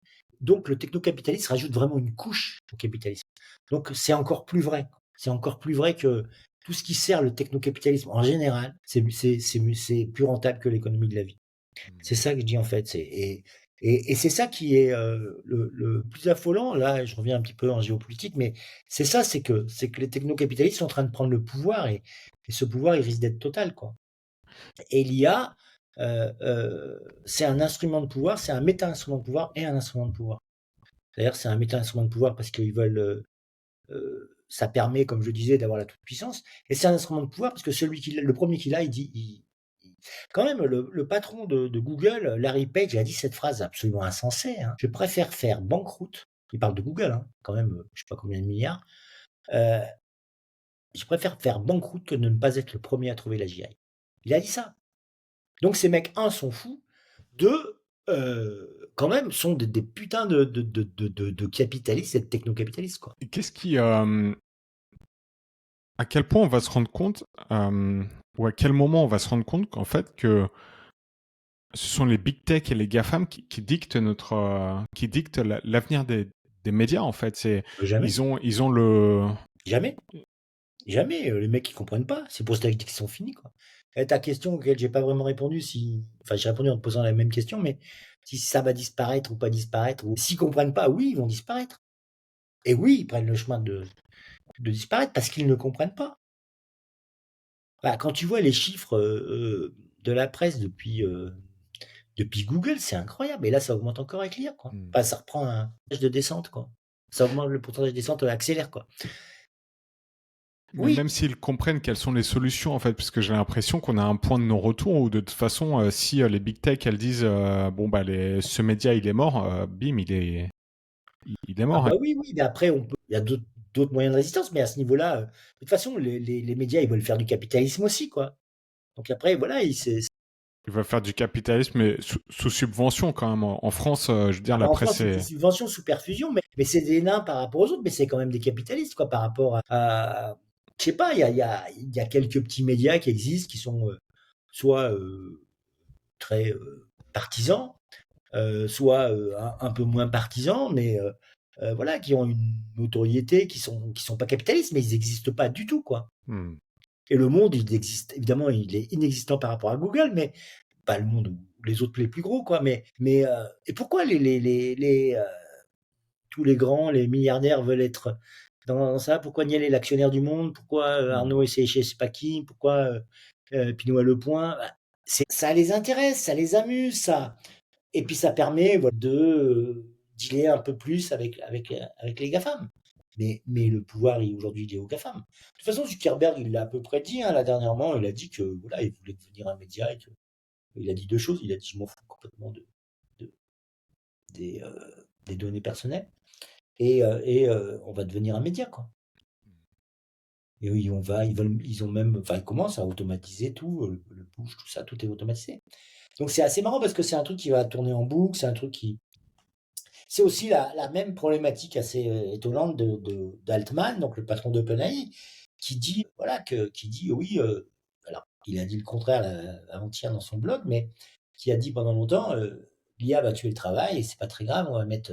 Donc le technocapitalisme rajoute vraiment une couche au capitalisme. Donc c'est encore plus vrai. C'est encore plus vrai que tout ce qui sert le technocapitalisme en général, c'est plus rentable que l'économie de la vie. C'est ça que je dis en fait. Et c'est ça qui est le plus affolant. Là, je reviens un petit peu en géopolitique, mais c'est que les technocapitalistes sont en train de prendre le pouvoir et ce pouvoir, il risque d'être total, quoi. Et l'IA, c'est un instrument de pouvoir, c'est un méta-instrument de pouvoir et un instrument de pouvoir. D'ailleurs, c'est un méta-instrument de pouvoir parce qu'ils veulent ça permet, comme je disais, d'avoir la toute-puissance. Et c'est un instrument de pouvoir parce que le premier qui l'a, il dit. Quand même, le patron de Google, Larry Page, a dit cette phrase absolument insensée, hein. Je préfère faire banqueroute. Il parle de Google, hein, quand même, je sais pas combien de milliards. Euh, je préfère faire banqueroute que de ne pas être le premier à trouver la GI. Il a dit ça. Donc ces mecs, un, sont fous. Deux, quand même, sont des putains de capitalistes et de technocapitalistes, quoi. qu'est-ce qui à quel point on va se rendre compte ou à quel moment on va se rendre compte qu'en fait que ce sont les big tech et les GAFAM qui dictent qui dictent l'avenir des médias en fait. Jamais. Ils ont le. Jamais. Jamais, les mecs ils comprennent pas. C'est pour ça qu'ils sont finis, quoi. Et ta question auquel j'ai pas vraiment répondu, enfin j'ai répondu en te posant la même question, mais si ça va disparaître ou pas disparaître, ou s'ils comprennent pas, oui, ils vont disparaître. Et oui, ils prennent le chemin de disparaître parce qu'ils ne comprennent pas. Bah, quand tu vois les chiffres de la presse depuis Google, c'est incroyable. Et là, ça augmente encore avec l'IA, quoi. Hmm. Enfin, ça reprend un pourcentage de descente, quoi. Ça augmente le pourcentage de descente, accélère, quoi. Mais Oui, même s'ils comprennent quelles sont les solutions, en fait, parce que j'ai l'impression qu'on a un point de non-retour où de toute façon, si les big tech elles disent bon bah ce média il est mort, bim il est ah mort, hein. bah oui, oui, mais après, il y a d'autres moyens de résistance, mais à ce niveau-là, de toute façon, les médias, ils veulent faire du capitalisme aussi, quoi. Donc après, voilà, Il va faire du capitalisme mais sous subvention quand même. En France, je veux dire ah bah la en presse France, c'est sous est. subvention, sous perfusion, mais c'est des nains par rapport aux autres, mais c'est quand même des capitalistes, quoi, par rapport je sais pas, il y a quelques petits médias qui existent, qui sont soit très partisans, soit un peu moins partisans, mais voilà, qui ont une notoriété, qui sont pas capitalistes, mais ils n'existent pas du tout, quoi. Hmm. Et le monde, il existe, évidemment, il est inexistant par rapport à Google, mais pas le monde ou les autres les plus gros, quoi. Et pourquoi tous les grands, les milliardaires veulent être dans ça? Pourquoi Niel est l'actionnaire du monde? Pourquoi Hmm. Arnaud est chez je sais pas qui? Pourquoi Pinot a le point? Bah, ça les intéresse, ça les amuse, ça. Et puis ça permet de dealer un peu plus avec les GAFAM. Mais le pouvoir, aujourd'hui, il est aux GAFAM. De toute façon, Zuckerberg, il l'a à peu près dit, hein, là, dernièrement. Il a dit que voilà, il voulait devenir un média. Il a dit deux choses. Il a dit, je m'en fous complètement de- des, des données personnelles. On va devenir un média, quoi. Et oui, ils ont même, enfin, ils commencent à automatiser tout, le push, tout ça, tout est automatisé. Donc c'est assez marrant parce que c'est un truc qui va tourner en boucle, c'est un truc qui, c'est aussi la même problématique assez étonnante d'Altman, donc le patron d'OpenAI, qui dit, voilà, qui dit, oui, alors, il a dit le contraire avant-hier dans son blog, mais qui a dit pendant longtemps, l'IA va tuer le travail et c'est pas très grave, on va mettre,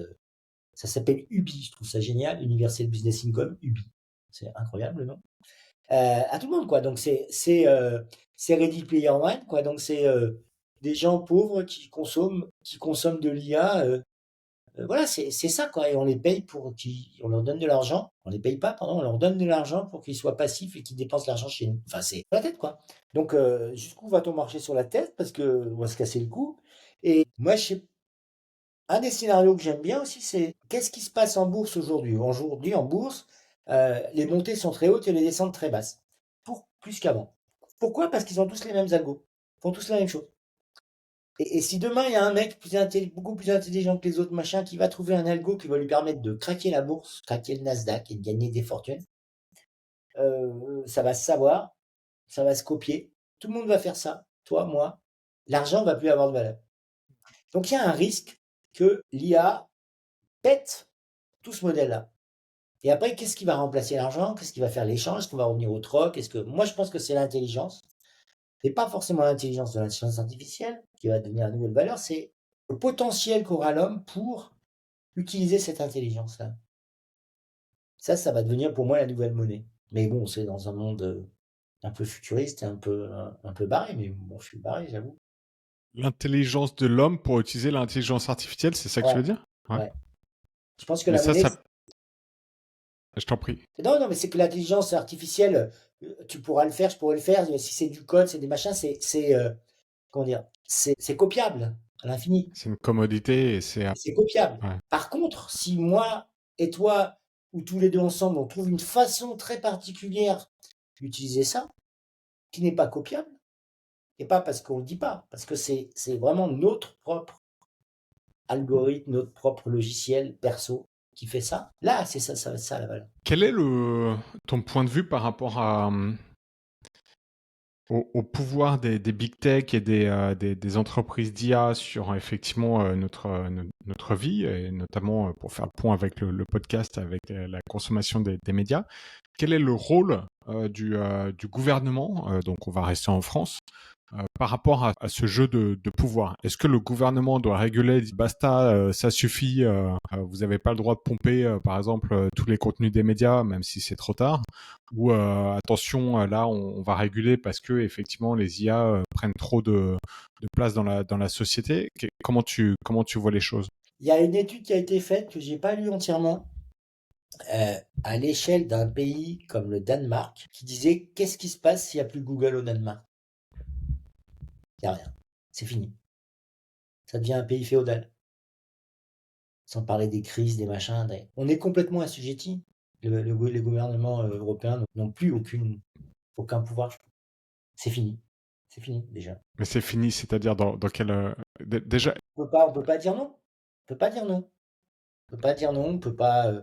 ça s'appelle UBI, je trouve ça génial, Universal Business Income, UBI. C'est incroyable, non? À tout le monde, quoi. Donc c'est Ready Player One, quoi. Donc c'est des gens pauvres qui consomment de l'IA. Voilà, c'est ça, quoi. Et on les paye on leur donne de l'argent. On les paye pas, pardon, on leur donne de l'argent pour qu'ils soient passifs et qu'ils dépensent l'argent chez nous. Enfin, c'est la tête, quoi. Donc jusqu'où va-t-on marcher sur la tête? Parce que on va se casser le cou. Et moi, un des scénarios que j'aime bien aussi, c'est qu'est-ce qui se passe en bourse aujourd'hui? Aujourd'hui, en bourse, les montées sont très hautes et les descentes très basses. Plus qu'avant. Pourquoi? Parce qu'ils ont tous les mêmes algos. Ils font tous la même chose. Et si demain, il y a un mec beaucoup plus intelligent que les autres machins qui va trouver un algo qui va lui permettre de craquer la bourse, craquer le Nasdaq et de gagner des fortunes, ça va se savoir, ça va se copier. Tout le monde va faire ça. Toi, moi. L'argent va plus avoir de valeur. Donc il y a un risque que l'IA pète tout ce modèle-là. Et après, qu'est-ce qui va remplacer l'argent? Qu'est-ce qui va faire l'échange? Est-ce qu'on va revenir au troc? Moi, je pense que c'est l'intelligence. C'est pas forcément l'intelligence de l'intelligence artificielle qui va devenir la nouvelle valeur, c'est le potentiel qu'aura l'homme pour utiliser cette intelligence-là. Ça va devenir pour moi la nouvelle monnaie. Mais bon, c'est dans un monde un peu futuriste et un peu barré, mais bon, je suis barré, j'avoue. L'intelligence de l'homme pour utiliser l'intelligence artificielle, c'est ça que tu Ouais, veux dire? Ouais. ouais. Je pense que Mais la monnaie, je t'en prie. non, non, mais c'est que l'intelligence artificielle, tu pourras le faire, je pourrais le faire. Si c'est du code, c'est des machins, comment dire, c'est copiable à l'infini. C'est une commodité et c'est C'est copiable. ouais. Par contre, si moi et toi, ou tous les deux ensemble, on trouve une façon très particulière d'utiliser ça, qui n'est pas copiable, et pas parce qu'on ne le dit pas, parce que c'est vraiment notre propre algorithme, notre propre logiciel perso qui fait ça, là, c'est ça, ça va être ça la valeur. Quel est ton point de vue par rapport au pouvoir des big tech et des entreprises d'IA sur effectivement notre vie, et notamment pour faire le point avec le podcast, avec la consommation des médias? Quel est le rôle du gouvernement, donc on va rester en France, par rapport à ce jeu de pouvoir? Est-ce que le gouvernement doit réguler, dit basta, ça suffit, vous n'avez pas le droit de pomper, par exemple, tous les contenus des médias, même si c'est trop tard, ou attention, là on va réguler parce que effectivement les IA prennent trop de place dans la société? Comment tu vois les choses? Il y a une étude qui a été faite que j'ai pas lue entièrement, à l'échelle d'un pays comme le Danemark, qui disait qu'est-ce qui se passe s'il n'y a plus Google au Danemark? Il n'y a rien. C'est fini. Ça devient un pays féodal. Sans parler des crises, des machins. On est complètement assujettis. Les gouvernements européens n'ont plus aucun pouvoir. C'est fini. C'est fini, déjà. Mais c'est fini, c'est-à-dire dans quel déjà On peut pas dire non. On peut pas dire non. On peut pas dire non. On peut pas.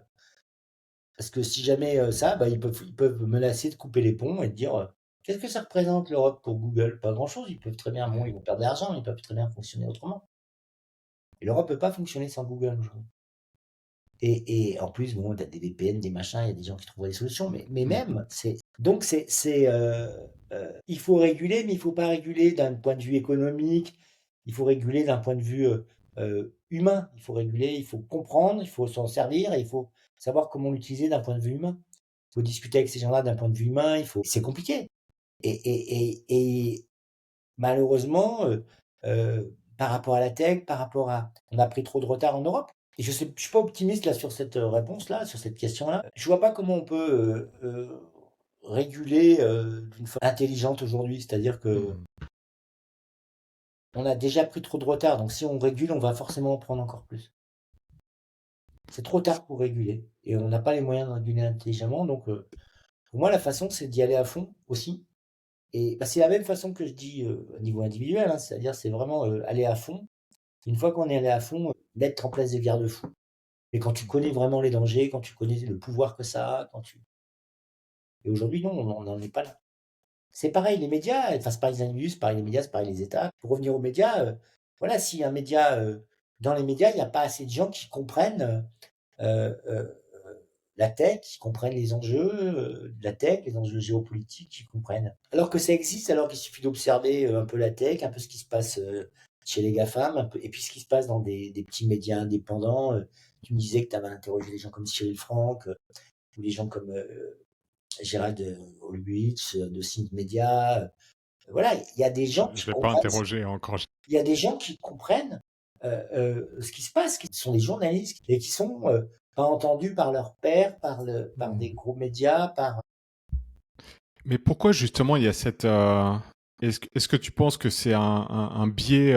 Parce que si jamais ça, bah, ils peuvent menacer de couper les ponts et de dire qu'est-ce que ça représente l'Europe pour Google? Pas grand-chose. Ils peuvent très bien, bon, ils vont perdre de l'argent, mais ils peuvent très bien fonctionner autrement. Et l'Europe peut pas fonctionner sans Google aujourd'hui. Et en plus, bon, t'as des VPN, des machins, il y a des gens qui trouvent des solutions, mais même, donc il faut réguler, mais il faut pas réguler d'un point de vue économique, il faut réguler d'un point de vue humain, il faut réguler, il faut comprendre, il faut s'en servir, et il faut savoir comment l'utiliser d'un point de vue humain. Il faut discuter avec ces gens-là d'un point de vue humain, c'est compliqué. Et malheureusement, par rapport à la tech, on a pris trop de retard en Europe. Et je suis pas optimiste là sur cette réponse-là, sur cette question-là. Je vois pas comment on peut réguler d'une façon intelligente aujourd'hui. C'est-à-dire que on a déjà pris trop de retard. Donc si on régule, on va forcément en prendre encore plus. C'est trop tard pour réguler et on n'a pas les moyens de réguler intelligemment. Donc pour moi, la façon, c'est d'y aller à fond aussi. Et c'est la même façon que je dis au niveau individuel, hein, c'est-à-dire c'est vraiment aller à fond. Une fois qu'on est allé à fond, mettre en place des garde-fous. Et quand tu connais vraiment les dangers, quand tu connais le pouvoir que ça a, et aujourd'hui, non, on n'en est pas là. C'est pareil, les médias, enfin, c'est pareil les individus, c'est pareil les médias, c'est pareil les États. Pour revenir aux médias, voilà, si un média, dans les médias, il n'y a pas assez de gens qui comprennent la tech, qui comprennent les enjeux de la tech, les enjeux géopolitiques, qui comprennent. Alors que ça existe, alors qu'il suffit d'observer un peu la tech, un peu ce qui se passe chez les GAFAM, un peu, et puis ce qui se passe dans des petits médias indépendants. Tu me disais que tu avais interrogé des gens comme Cyril Franck, ou des gens comme Gérald Holwitz, de Synth Media. Voilà, il y a des gens Je qui ne l'ai pas comprennent. interrogé encore. Il y a des gens qui comprennent ce qui se passe, qui sont des journalistes et qui sont pas entendus par leur père, par des gros médias, par. Mais pourquoi justement il y a cette... Est-ce que tu penses que c'est un biais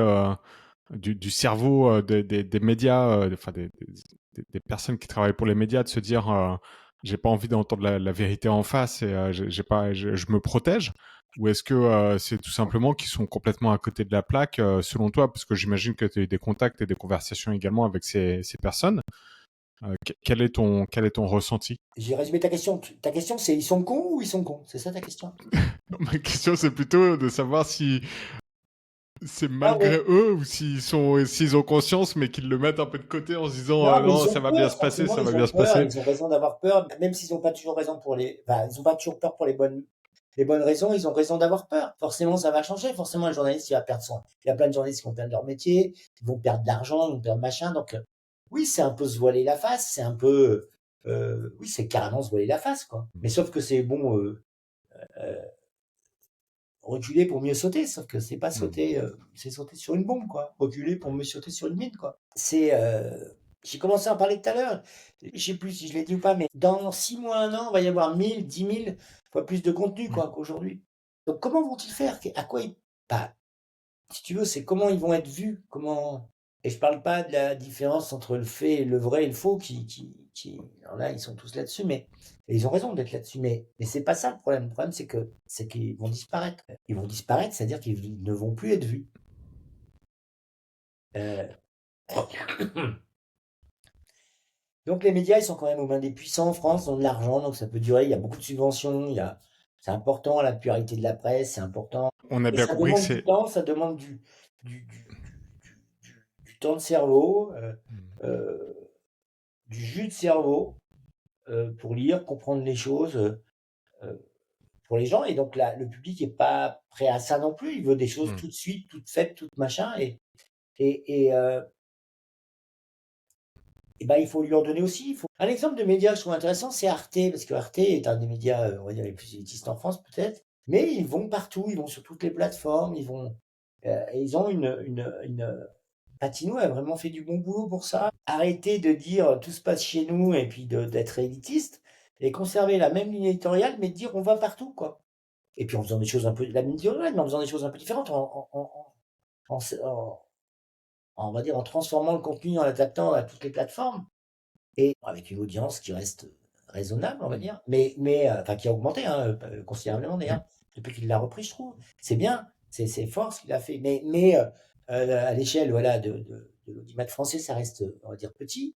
du cerveau des médias, enfin des personnes qui travaillent pour les médias, de se dire j'ai pas envie d'entendre la vérité en face et j'ai pas, je me protège? Ou est-ce que c'est tout simplement qu'ils sont complètement à côté de la plaque, selon toi? Parce que j'imagine que tu as eu des contacts et des conversations également avec ces personnes. Quel est ton ressenti? J'ai résumé ta question. Ta question, c'est ils sont cons ou ils sont cons? C'est ça ta question? Ma question, c'est plutôt de savoir si c'est Ah malgré ouais. eux ou s'ils ont conscience mais qu'ils le mettent un peu de côté en se disant Non, mais non, ils ça ont va bien peur, se passer, forcément, ça va ils bien ont se peur, passer. ils ont raison d'avoir peur, même s'ils n'ont pas toujours raison enfin, ils n'ont pas toujours peur pour les bonnes raisons, ils ont raison d'avoir peur. Forcément, ça va changer. Forcément, un journaliste, il y a plein de journalistes qui vont perdre leur métier, ils vont perdre de l'argent, ils vont perdre machin. Donc, oui, c'est un peu se voiler la face, c'est un peu, oui, c'est carrément se voiler la face, quoi. Mais sauf que c'est bon, euh, reculer pour mieux sauter, sauf que c'est pas Mm. sauter, c'est sauter sur une bombe, quoi. Reculer pour mieux sauter sur une mine, quoi. J'ai commencé à en parler tout à l'heure. Je sais plus si je l'ai dit ou pas, mais dans 6 mois, un an, il va y avoir 1000, 10 000 fois plus de contenu, Oui. quoi, qu'aujourd'hui. Donc, comment vont-ils faire? À quoi ils, bah, si tu veux, c'est comment ils vont être vus, comment. Et je parle pas de la différence entre le fait, le vrai et le faux, alors là, ils sont tous là-dessus, mais et ils ont raison d'être là-dessus. Mais c'est pas ça le problème. Le problème, c'est qu'ils vont disparaître. Ils vont disparaître, c'est-à-dire qu'ils ne vont plus être vus. Euh, Donc les médias, ils sont quand même aux mains des puissants en France, ils ont de l'argent, donc ça peut durer. Il y a beaucoup de subventions, c'est important la pluralité de la presse, c'est important. On a Et bien ça compris que demande du c'est... temps, ça demande du temps de cerveau, Mm. euh, du jus de cerveau pour lire, comprendre les choses euh, pour les gens. Et donc là, le public est pas prêt à ça non plus. Il veut des choses Mm. tout de suite, toutes faites, toutes machin. Et ben, il faut lui en donner aussi. Un exemple de média que je trouve intéressant, c'est Arte, parce que Arte est un des médias, on va dire, les plus élitistes en France, peut-être. Mais ils vont partout, ils vont sur toutes les plateformes, et ils ont Patino a vraiment fait du bon boulot pour ça. Arrêter de dire tout se passe chez nous et puis d'être élitiste, et conserver la même ligne éditoriale, mais de dire on va partout, quoi. Et puis en faisant des choses un peu, la ligne éditoriale, mais en faisant des choses un peu différentes, en, en- on va dire, en transformant le contenu, en l'adaptant à toutes les plateformes et avec une audience qui reste raisonnable, on va Mm. dire, enfin qui a augmenté hein, considérablement Oui. d'ailleurs, depuis qu'il l'a repris, je trouve. C'est bien, c'est fort ce qu'il a fait, à l'échelle voilà, de l'audimat français, ça reste, on va dire, petit,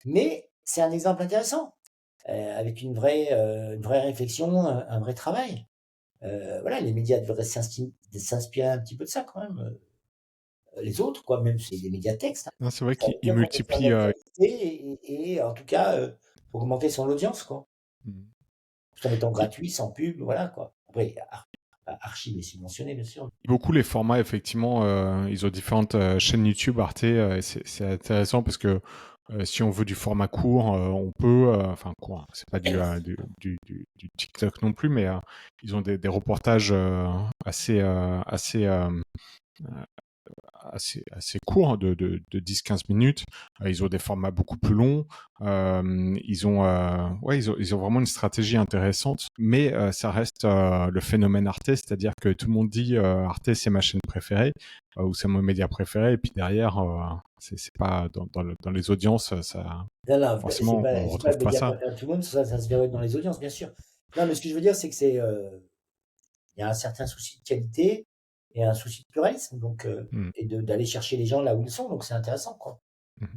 mais c'est un exemple intéressant, avec une vraie réflexion, un vrai travail. Voilà, les médias devraient s'inspirer un petit peu de ça quand même. Les autres, quoi, même si c'est des médias textes, hein. Non, c'est vrai Ça qu'il donne pour faire de multiplie... l'actualité en tout cas, pour augmenter son audience, quoi. Mm. Tout en étant gratuit, sans pub, voilà, quoi. Après, Archive est subventionné, bien sûr. Beaucoup les formats, effectivement, ils ont différentes chaînes YouTube, Arte, et c'est intéressant parce que si on veut du format court, on peut, enfin court, hein, c'est pas du TikTok non plus, mais ils ont des reportages assez assez courts, hein, de 10-15 minutes. Ils ont des formats beaucoup plus longs. Ils ont vraiment une stratégie intéressante, mais ça reste le phénomène Arte, c'est-à-dire que tout le monde dit Arte c'est ma chaîne préférée ou c'est mon média préféré, et puis derrière c'est pas dans les audiences, ça Non, non, forcément on c'est pas retrouve le pas média ça. préféré de tout le monde, ça se verrait dans les audiences, bien sûr. Non, mais ce que je veux dire, c'est que il y a un certain souci de qualité et un souci de pluralisme, donc, Mm. et d'aller chercher les gens là où ils sont, donc c'est intéressant, quoi. Mhm.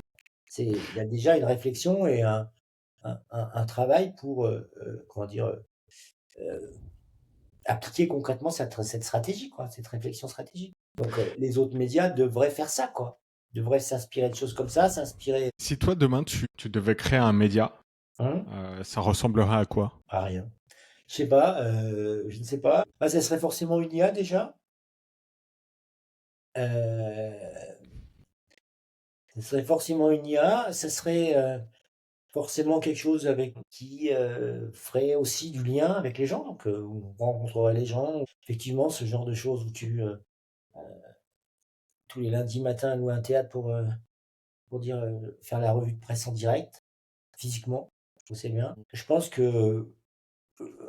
Il y a déjà une réflexion et un travail pour, comment dire, appliquer concrètement cette stratégie, quoi, cette réflexion stratégique. Donc, les autres médias devraient faire ça, quoi. Devraient s'inspirer de choses comme ça, s'inspirer. Si toi demain tu devais créer un média, Hein, ça ressemblerait à quoi? à rien. Je sais pas, je ne sais pas. Bah, ça serait forcément une IA déjà. Euh, Ça serait forcément une IA. Ça serait forcément quelque chose avec qui ferait aussi du lien avec les gens. Donc, on rencontrerait les gens. Effectivement, ce genre de choses où tous les lundis matins, louer un théâtre pour dire, faire la revue de presse en direct, physiquement. Je trouve que c'est bien. Je pense que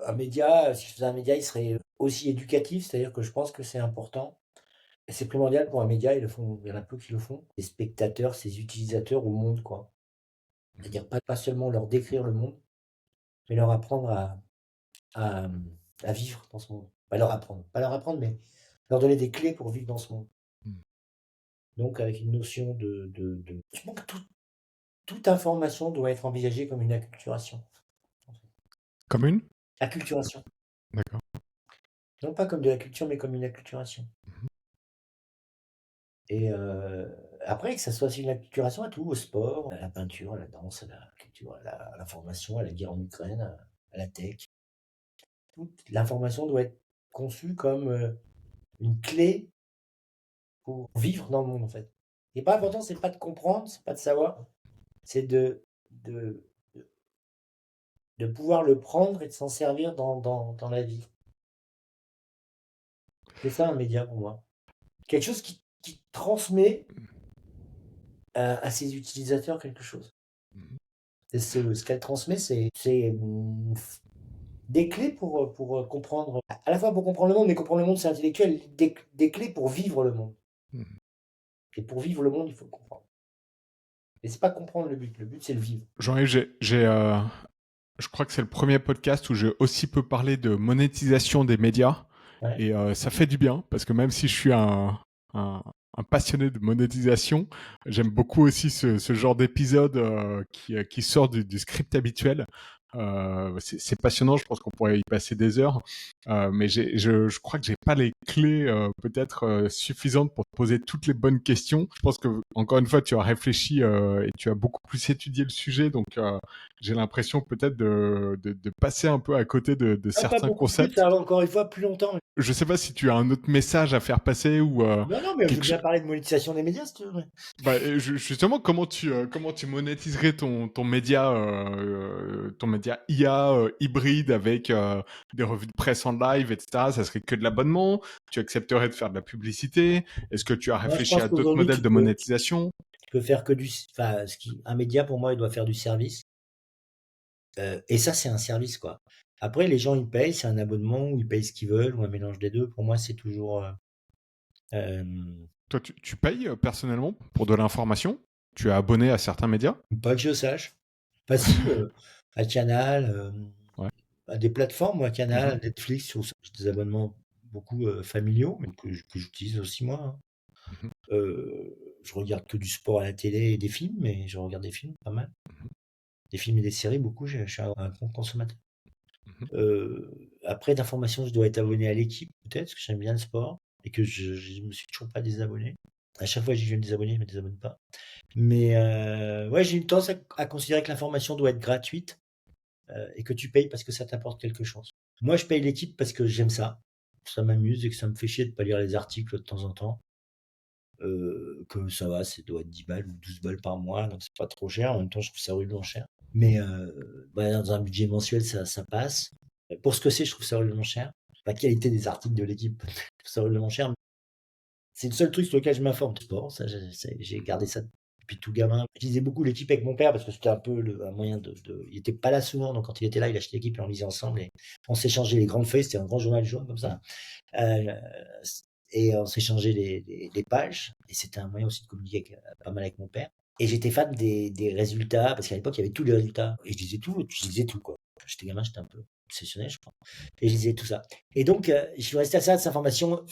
un média, si je faisais un média, il serait aussi éducatif. C'est-à-dire que je pense que c'est important. Et c'est primordial pour un média, ils le font, il y en a peu qui le font. Les spectateurs, ces utilisateurs au monde, quoi. C'est-à-dire pas seulement leur décrire le monde, mais leur apprendre à, à vivre dans ce monde. Pas leur apprendre, mais leur donner des clés pour vivre dans ce monde. Mm. Donc avec une notion Je pense que toute information doit être envisagée comme une acculturation. Comme une? Acculturation. D'accord. Non pas comme de la culture, mais comme une acculturation. Et après, que ça soit aussi une acculturation à tout, au sport, à la peinture, à la danse, à la culture, à l'information, à la guerre en Ukraine, à la tech. Toute l'information doit être conçue comme une clé pour vivre dans le monde, en fait. Et pas important, c'est pas de comprendre, c'est pas de savoir, c'est de, de pouvoir le prendre et de s'en servir dans la vie. C'est ça un média pour moi. Quelque chose qui transmet à ses utilisateurs quelque chose. Mhm. Et ce qu'elle transmet, c'est des clés pour comprendre, à la fois pour comprendre le monde, mais comprendre le monde, c'est intellectuel, des clés pour vivre le monde. Mhm. Et pour vivre le monde, il faut le comprendre. Et c'est pas comprendre le but c'est le vivre. Jean-Yves, je crois que c'est le premier podcast où j'ai aussi peu parlé de monétisation des médias. Ouais. Et ça fait du bien, parce que même si je suis un, un passionné de monétisation, j'aime beaucoup aussi ce genre d'épisode qui sort du script habituel. C'est passionnant, je pense qu'on pourrait y passer des heures. Mais je crois que j'ai pas les clés peut-être suffisantes pour te poser toutes les bonnes questions. Je pense que, encore une fois, tu as réfléchi et tu as beaucoup plus étudié le sujet, donc j'ai l'impression peut-être de passer un peu à côté de Non, pas certains beaucoup plus, concepts. ça va encore une fois plus longtemps. Je sais pas si tu as un autre message à faire passer ou Non, non, mais je veux quelque bien chose. parler de monétisation des médias, si tu veux. Bah, justement, comment tu monétiserais ton média IA hybride avec des revues de presse en live, etc. Ça serait que de l'abonnement? Tu accepterais de faire de la publicité? Est-ce que tu as Moi, je réfléchi pense à d'autres qu'aujourd'hui, modèles de monétisation? tu peux faire que enfin, un média, pour moi, il doit faire du service. Et ça, c'est un service, quoi. Après, les gens, ils payent, c'est un abonnement, ou ils payent ce qu'ils veulent, ou un mélange des deux. Pour moi, c'est toujours. Euh, Toi, tu payes personnellement pour de l'information? Tu es abonné à certains médias? Pas que je sache. Pas si, à Canal, Ouais. à des plateformes, moi, Mhm. Canal, Netflix, j'ai des abonnements beaucoup familiaux, mais que j'utilise aussi moi, hein. Mhm. Je regarde que du sport à la télé et des films, mais je regarde des films pas mal. Mhm. Des films et des séries, beaucoup, je suis un grand consommateur. Mhm. Après, d'informations, je dois être abonné à l'équipe, peut-être, parce que j'aime bien le sport, et que je me suis toujours pas désabonné. À chaque fois, je vais me désabonner, je me désabonne pas. Mais ouais, j'ai une tendance à considérer que l'information doit être gratuite et que tu payes parce que ça t'apporte quelque chose. Moi, je paye l'équipe parce que j'aime ça. Ça m'amuse et que ça me fait chier de pas lire les articles de temps en temps. Que ça va, ça doit être 10 balles ou 12 balles par mois, donc c'est pas trop cher. En même temps, je trouve ça rudement cher. Mais bah, dans un budget mensuel, ça passe. Pour ce que c'est, je trouve ça rudement cher. La qualité des articles de l'équipe, je trouve ça rudement cher. c'est le seul truc sur lequel je m'informe. Sport, ça, j'ai gardé ça depuis tout gamin. Je lisais beaucoup l'équipe avec mon père parce que c'était un peu un moyen il était pas là souvent, donc quand il était là, il achetait l'équipe et on lisait ensemble et on s'échangeait les grandes feuilles. C'était un grand journal jaune comme ça. Euh, et on s'échangeait les pages et c'était un moyen aussi de communiquer pas mal avec mon père. Et j'étais fan des résultats parce qu'à l'époque, il y avait tous les résultats et je lisais tout quoi. Quand j'étais gamin, j'étais un peu obsessionnel, je crois. Et je lisais tout ça. Et donc, je suis resté à ça, de cette information,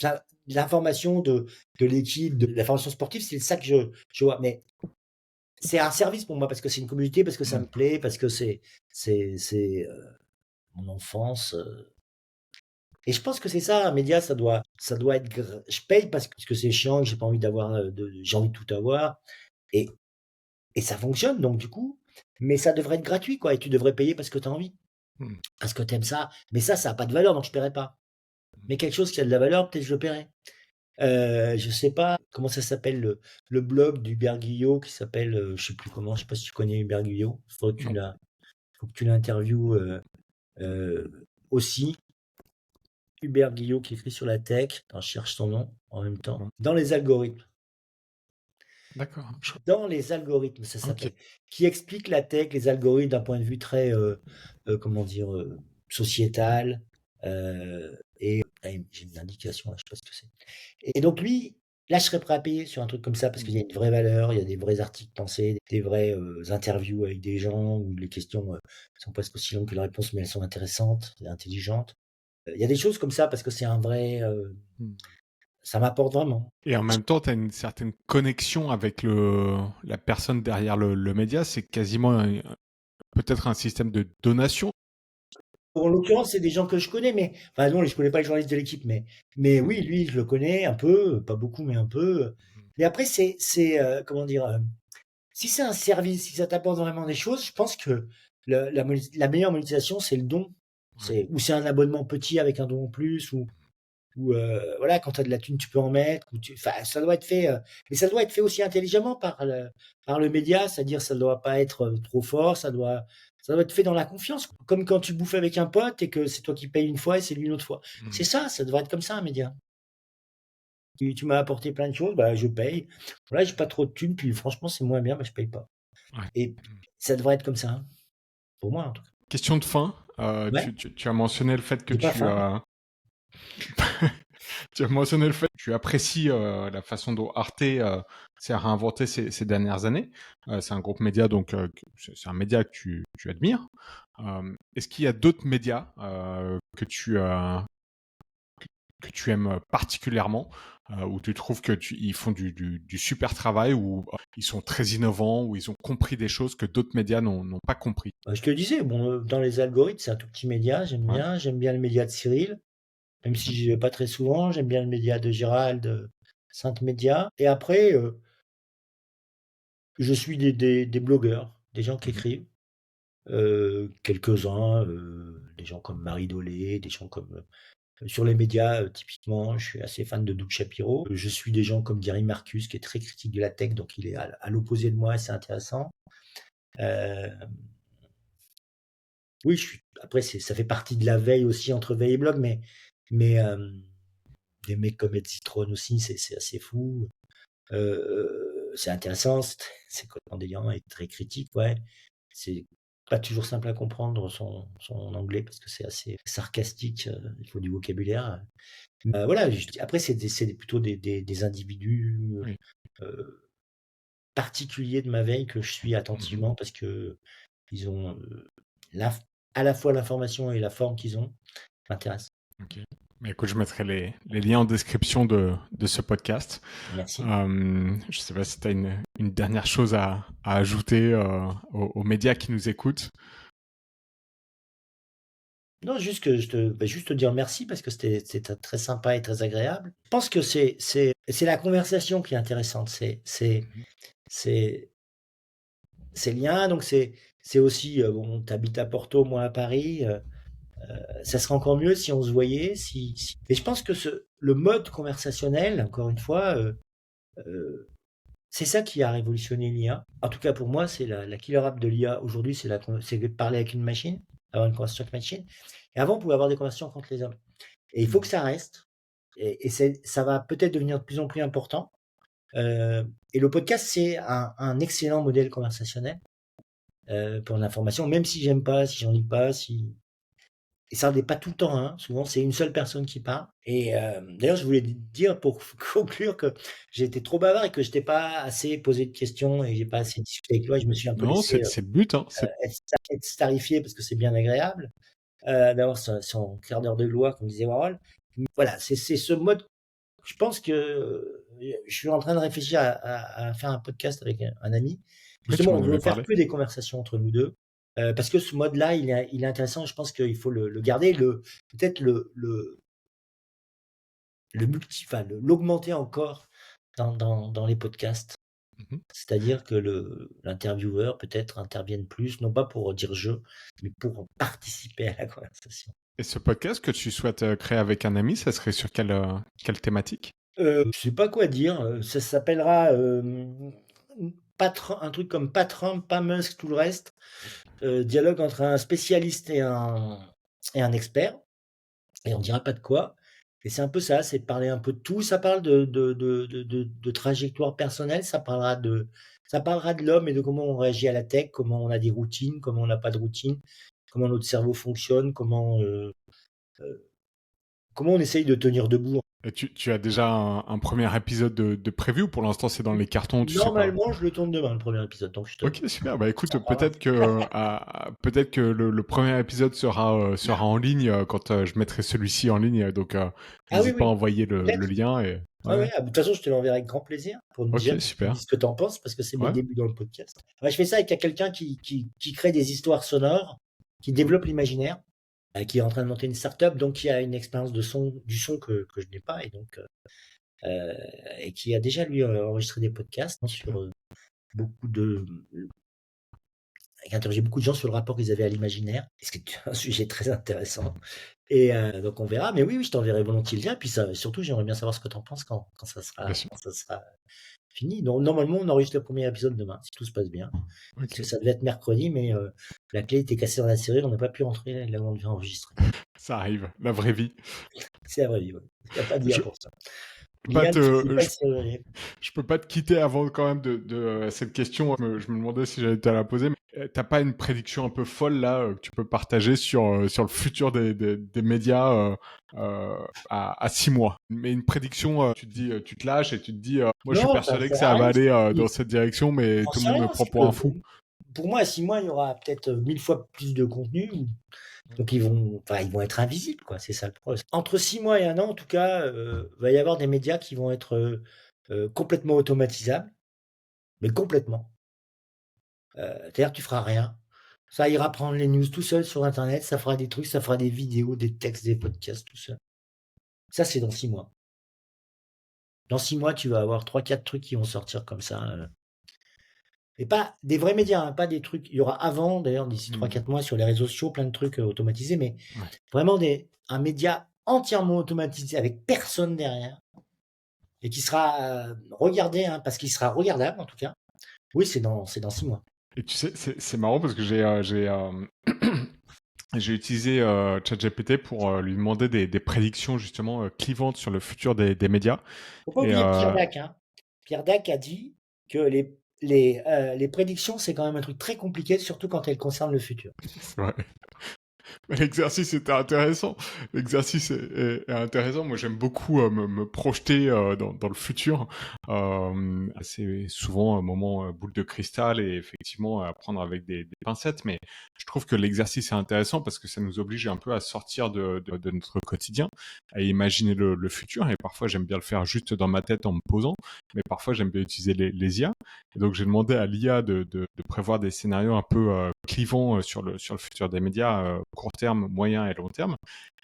l'information de l'équipe, de la formation sportive, c'est ça que je vois. Mais c'est un service pour moi parce que c'est une communauté, parce que ça me plaît, parce que c'est mon enfance. Et je pense que c'est ça, un média, ça doit être. Je paye parce que c'est chiant, que j'ai pas envie d'avoir, j'ai envie de tout avoir. Et, et ça fonctionne, donc du coup, mais ça devrait être gratuit, quoi. Et tu devrais payer parce que tu as envie, Mmh. parce que tu aimes ça. Mais ça n'a pas de valeur, donc je paierai pas. Mais quelque chose qui a de la valeur, peut-être je le paierai. Je sais pas comment ça s'appelle le blog d'Hubert Guyot qui s'appelle, je sais plus comment, je sais pas si tu connais Hubert Guyot. Non. Faut que tu l'interviewes aussi. Hubert Guyot qui écrit sur la tech. Attends, je cherche son nom en même temps. Bon. Dans les algorithmes. D'accord. Dans les algorithmes, ça Ok. s'appelle. Qui explique la tech, les algorithmes d'un point de vue très, comment dire, sociétal. J'ai une indication, là, je sais pas ce que c'est. Et donc lui, là, je serais prêt à payer sur un truc comme ça parce qu'il y a une vraie valeur, il y a des vrais articles pensés, des vraies interviews avec des gens où les questions sont presque aussi longues que les réponses, mais elles sont intéressantes, intelligentes. Il y a des choses comme ça parce que c'est un vrai. Mmh. Ça m'apporte vraiment. Et en même temps, tu as une certaine connexion avec la personne derrière le média. C'est quasiment peut-être un système de donation. En l'occurrence, c'est des gens que je connais, mais enfin non, je connais pas le journaliste de l'équipe, mais oui, lui, je le connais un peu, pas beaucoup, mais un peu. Mais après, comment dire, si c'est un service, si ça t'apporte vraiment des choses, je pense que la meilleure monétisation, c'est le don. Ouais. Ou c'est un abonnement petit avec un don en plus, ou voilà, quand tu as de la thune, tu peux en mettre. Enfin, ça doit être fait, mais ça doit être fait aussi intelligemment par le média, c'est-à-dire ça ne doit pas être trop fort, ça doit être fait dans la confiance. Comme quand tu bouffes avec un pote et que c'est toi qui payes une fois et c'est lui une autre fois. Mmh. C'est ça, ça devrait être comme ça un média. Tu m'as apporté plein de choses, bah, je paye. Voilà, j'ai pas trop de thunes, puis franchement, c'est moins bien, bah, je paye pas. Ouais. Et ça devrait être comme ça, hein, pour moi en tout cas. Question de fin. Ouais, Tu as mentionné le fait que j'ai pas faim. tu as mentionné le fait que tu apprécies la façon dont Arte s'est réinventé ces dernières années. C'est un groupe média, donc c'est un média que tu admires. Est-ce qu'il y a d'autres médias que tu aimes particulièrement, où tu trouves ils font du super travail, où ils sont très innovants, où ils ont compris des choses que d'autres médias n'ont pas compris? Je te disais, bon, dans les algorithmes, c'est un tout petit média, Ouais. j'aime bien le média de Cyril. Même si j'y vais pas très souvent, j'aime bien le média de Gérald, Sainte Média. Et après, je suis des blogueurs, des gens qui Mhm. écrivent, quelques-uns, des gens comme Marie Dolé, des gens comme sur les médias, typiquement, je suis assez fan de Doug Shapiro. Je suis des gens comme Gary Marcus, qui est très critique de la tech, donc il est à l'opposé de moi, et c'est intéressant. Euh, oui, après, ça fait partie de la veille aussi entre veille et blog, mais des mecs comme Ed Zitron aussi, c'est assez fou. C'est intéressant, c'est complètement déliant et très critique, ouais. C'est pas toujours simple à comprendre son anglais parce que c'est assez sarcastique, il faut du vocabulaire. Voilà, après, plutôt des individus Oui. particuliers de ma veille que je suis Mhm. attentivement parce que ils ont la- à la fois l'information et la forme qu'ils ont m'intéressent. Ok. Mais écoute, je mettrai les liens en description de ce podcast. Merci. Je sais pas si tu as une dernière chose à ajouter aux médias qui nous écoutent. Non, juste que juste te dire merci parce que c'était très sympa et très agréable. Je pense que c'est la conversation qui est intéressante. Mhm. C'est ces liens. Donc c'est aussi bon, t'habites à Porto, moi à Paris. Ça serait encore mieux si on se voyait. Et je pense que le mode conversationnel, encore une fois, euh, c'est ça qui a révolutionné l'IA. En tout cas pour moi, c'est la killer app de l'IA aujourd'hui, c'est de parler avec une machine, avoir une conversation avec une machine. Et avant, on pouvait avoir des conversations entre les hommes. Et il faut que ça reste. et ça va peut-être devenir de plus en plus important. Et le podcast, c'est un excellent modèle conversationnel pour l'information, même si j'aime pas, si j'en lis pas, si et ça n'est pas tout le temps, hein. Souvent, c'est une seule personne qui parle. Et d'ailleurs, je voulais dire pour conclure que j'ai été trop bavard et que je t'ai pas assez posé de questions et j'ai pas assez discuté avec toi. Je me suis un peu Non, laissé c'est le but, hein. être starifié parce que c'est bien agréable d'avoir son quart d'heure de gloire, comme disait Warhol. Voilà, c'est ce mode. Je pense que je suis en train de réfléchir à faire un podcast avec un ami. Oui, tu Justement, m'en on avais veut faire parlé. que des conversations entre nous deux, parce que ce mode-là, il est intéressant. Je pense qu'il faut le garder, peut-être l'augmenter encore dans les podcasts. Mhm. C'est-à-dire que l'intervieweur peut-être intervienne plus, non pas pour dire je, mais pour participer à la conversation. Et ce podcast que tu souhaites créer avec un ami, ça serait sur quelle thématique? Je sais pas quoi dire, ça s'appellera, pas Trum un truc comme pas Trump, pas Musk, tout le reste. Dialogue entre un spécialiste et un expert, et on dira pas de quoi. Et c'est un peu ça, c'est de parler un peu de tout. Ça parle de trajectoire personnelle, ça parlera de l'homme et de comment on réagit à la tech, comment on a des routines, comment on n'a pas de routine, comment notre cerveau fonctionne, comment on essaye de tenir debout. Et tu as déjà un premier épisode de prévu ou pour l'instant c'est dans les cartons, tu sais pas? Normalement, je le tourne demain, le premier épisode, donc Ok, super. Bah ça écoute, parlera. peut-être que le premier épisode sera en ligne quand je mettrai celui-ci en ligne. Donc Ah oui, n'hésite pas à oui, envoyer le peut-être. lien et Ouais, ouais. ouais. Ah, de toute façon, je te l'enverrai avec grand plaisir pour Ok, déjà que tu me super. dises ce que tu en penses, parce que c'est mes Ouais. débuts dans le podcast. Ouais, je fais ça avec quelqu'un qui crée des histoires sonores, qui Mhm. développe l'imaginaire, qui est en train de monter une start-up, donc qui a une expérience du son que je n'ai pas, et qui a déjà lui enregistré des podcasts, hein, Super. sur beaucoup de, qui a interrogé beaucoup de gens sur le rapport qu'ils avaient à l'imaginaire, ce qui est un sujet très intéressant. Et donc on verra, mais oui, oui, je t'enverrai volontiers le lien. Puis ça, surtout, j'aimerais bien savoir ce que tu en penses quand ça Bien sera, sûr. quand ça sera fini. Donc normalement, on enregistre le premier épisode demain, si tout se passe bien. Parce que Ok. ça devait être mercredi, mais la clé était cassée dans la serrure, on n'a pas pu rentrer là où on devait enregistrer. Ça arrive. La vraie vie. C'est la vraie vie, ouais. Il n'y a pas d'IA Je pour ça. peux pas L'IA ne faisait te, pas je le serrurier. Je peux pas te quitter avant quand même de cette question. Je me demandais si j'allais te la poser. Mais t'as pas une prédiction un peu folle là que tu peux partager sur le futur des médias à 6 mois. Mais une prédiction, tu te dis, tu te lâches et tu te dis, moi je suis Non, ça ne persuadé que sert à ça va rien. aller dans cette direction, mais J'en tout le sais monde me rien. prend C'est pour que un fou. pour moi, à 6 mois, il y aura peut-être 1000 fois plus de contenu. Donc ils vont être invisibles, quoi. C'est ça le problème. Entre 6 mois et un an, en tout cas, va y avoir des médias qui vont être complètement automatisables, mais complètement. C'est-à-dire que tu feras rien. Ça ira prendre les news tout seul sur Internet, ça fera des trucs, ça fera des vidéos, des textes, des podcasts, tout seul. Ça, c'est dans 6 mois. Dans 6 mois, tu vas avoir trois, quatre trucs qui vont sortir comme ça. Et pas des vrais médias, hein, pas des trucs. Il y aura avant, d'ailleurs, d'ici trois, Hmm. quatre mois, sur les réseaux sociaux, plein de trucs automatisés, mais Ouais. vraiment un média entièrement automatisé avec personne derrière et qui sera regardé, hein, parce qu'il sera regardable en tout cas. Oui, c'est dans 6 mois. Et tu sais, c'est marrant parce que j'ai utilisé ChatGPT pour lui demander des prédictions justement clivantes sur le futur des médias. Faut pas Et oublier Pierre Dac, hein. Pierre Dac a dit que les prédictions, c'est quand même un truc très compliqué, surtout quand elles concernent le futur. c'est vrai. L'exercice était intéressant. L'exercice est intéressant. Moi, j'aime beaucoup me projeter dans le futur. C'est souvent un moment boule de cristal et effectivement à prendre avec des pincettes. Mais je trouve que l'exercice est intéressant parce que ça nous oblige un peu à sortir de notre quotidien, à imaginer le futur. Et parfois, j'aime bien le faire juste dans ma tête en me posant. Mais parfois, j'aime bien utiliser les IA. Et donc, j'ai demandé à l'IA de prévoir des scénarios un peu clivants sur le futur des médias, court terme, moyen et long terme.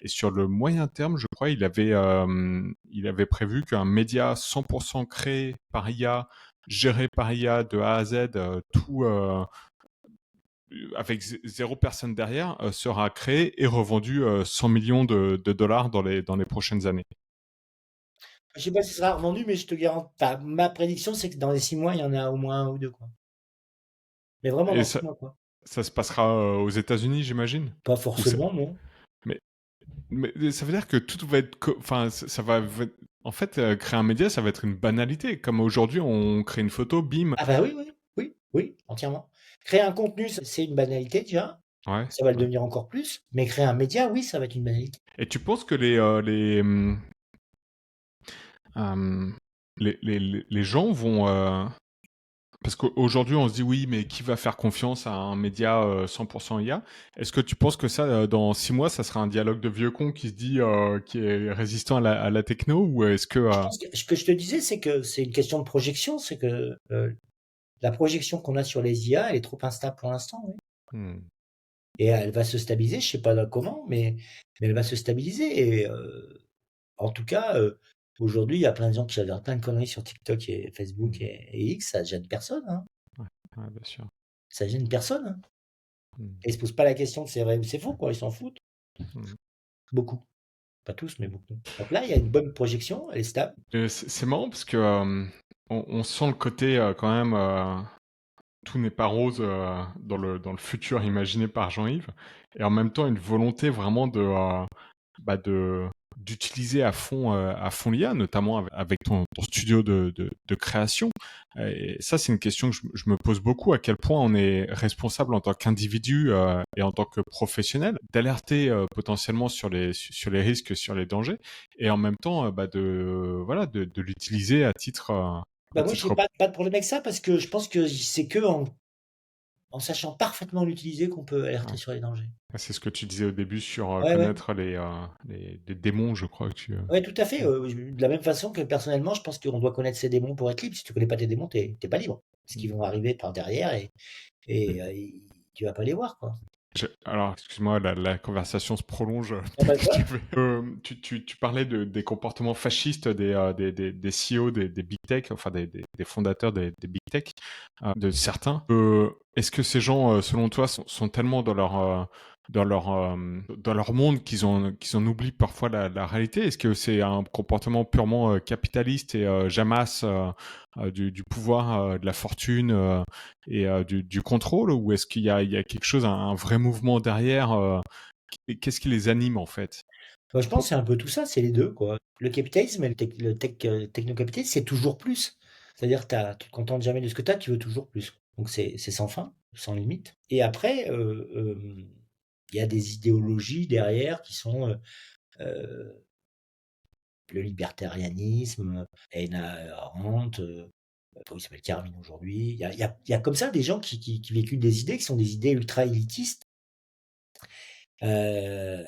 Et sur le moyen terme, je crois, il avait prévu qu'un média 100% créé par IA, géré par IA de A à Z, tout avec zéro personne derrière, sera créé et revendu 100 millions de dollars dans les prochaines années. Je sais pas si ce sera revendu, mais je te garantis, enfin, ma prédiction, c'est que dans les 6 mois, il y en a au moins un ou deux, quoi. Mais vraiment Et dans 6 mois, quoi. ça se passera aux États-Unis, j'imagine. Pas Ou c'est... forcément, non. Mais Mais ça veut dire que tout va être, enfin, ça va, en fait, créer un média, ça va être une banalité. Comme aujourd'hui, on crée une photo, bim. Ah bah oui, oui, oui, oui, entièrement. Créer un contenu, c'est une banalité déjà, Ouais, ça va le ouais. devenir encore plus, mais créer un média, oui, ça va être une banalité. Et tu penses que euh, les gens vont, parce qu'aujourd'hui, on se dit oui, mais qui va faire confiance à un média 100% IA? Est-ce que tu penses que ça, dans 6 mois, ça sera un dialogue de vieux con qui se dit, qui est résistant à la techno, ou est-ce que, Je pense que ce que je te disais, c'est que c'est une question de projection, c'est que la projection qu'on a sur les IA, elle est trop instable pour l'instant, oui. hmm, Et elle va se stabiliser, je sais pas comment, mais elle va se stabiliser. Et en tout cas, aujourd'hui, il y a plein de gens qui regardent plein de conneries sur TikTok et Facebook hmm, et X, ça gêne personne, hein. ouais, ouais, bien sûr. Ça gêne personne, hein. Hmm, Et ils se posent pas la question de c'est vrai ou c'est faux, quoi, ils s'en foutent. hmm. Beaucoup. Pas tous, mais beaucoup. Donc là, il y a une bonne projection, elle est stable. C'est marrant parce que on sent le côté quand même, tout n'est pas rose dans le futur imaginé par Jean-Yves, et en même temps une volonté vraiment de d'utiliser à fond l'IA, notamment avec ton studio de création. Et ça, c'est une question que je me pose beaucoup, à quel point on est responsable en tant qu'individu et en tant que professionnel d'alerter potentiellement sur les risques, sur les dangers, et en même temps voilà, de l'utiliser à Bah moi, j'ai titre. pas de problème avec ça parce que je pense que c'est que en sachant parfaitement l'utiliser qu'on peut alerter sur les dangers. C'est ce que tu disais au début sur Ouais, ouais. connaître les démons, je crois que tu. Ouais, tout à fait. De la même façon que personnellement, je pense qu'on doit connaître ses démons pour être libre. Si tu connais pas tes démons, t'es pas libre. Parce qu'ils vont arriver par derrière et tu vas pas les voir, quoi. Alors, excuse-moi, la conversation se prolonge. Ah bah, voilà. Tu parlais des comportements fascistes des CEO des big tech, enfin des fondateurs des big tech, de certains. Est-ce que ces gens, selon toi, sont tellement dans leur monde qu'ils en oublient parfois la réalité? Est-ce que c'est un comportement purement capitaliste et jamasse du pouvoir, de la fortune et du contrôle, ou est-ce il y a quelque chose, un vrai mouvement derrière? Qu'est-ce qui les anime en fait? Moi, je pense que c'est un peu tout ça, c'est les deux, quoi. Le capitalisme et le technocapitalisme, c'est toujours plus. C'est-à-dire, tu te contentes jamais de ce que tu as, tu veux toujours plus. Donc, c'est sans fin, sans limite. Et après, il y a des idéologies derrière qui sont euh, le libertarianisme, Hannah Arendt, comment il s'appelle, Carmine aujourd'hui. Il y a comme ça des gens qui véhiculent des idées qui sont des idées ultra élitistes, euh,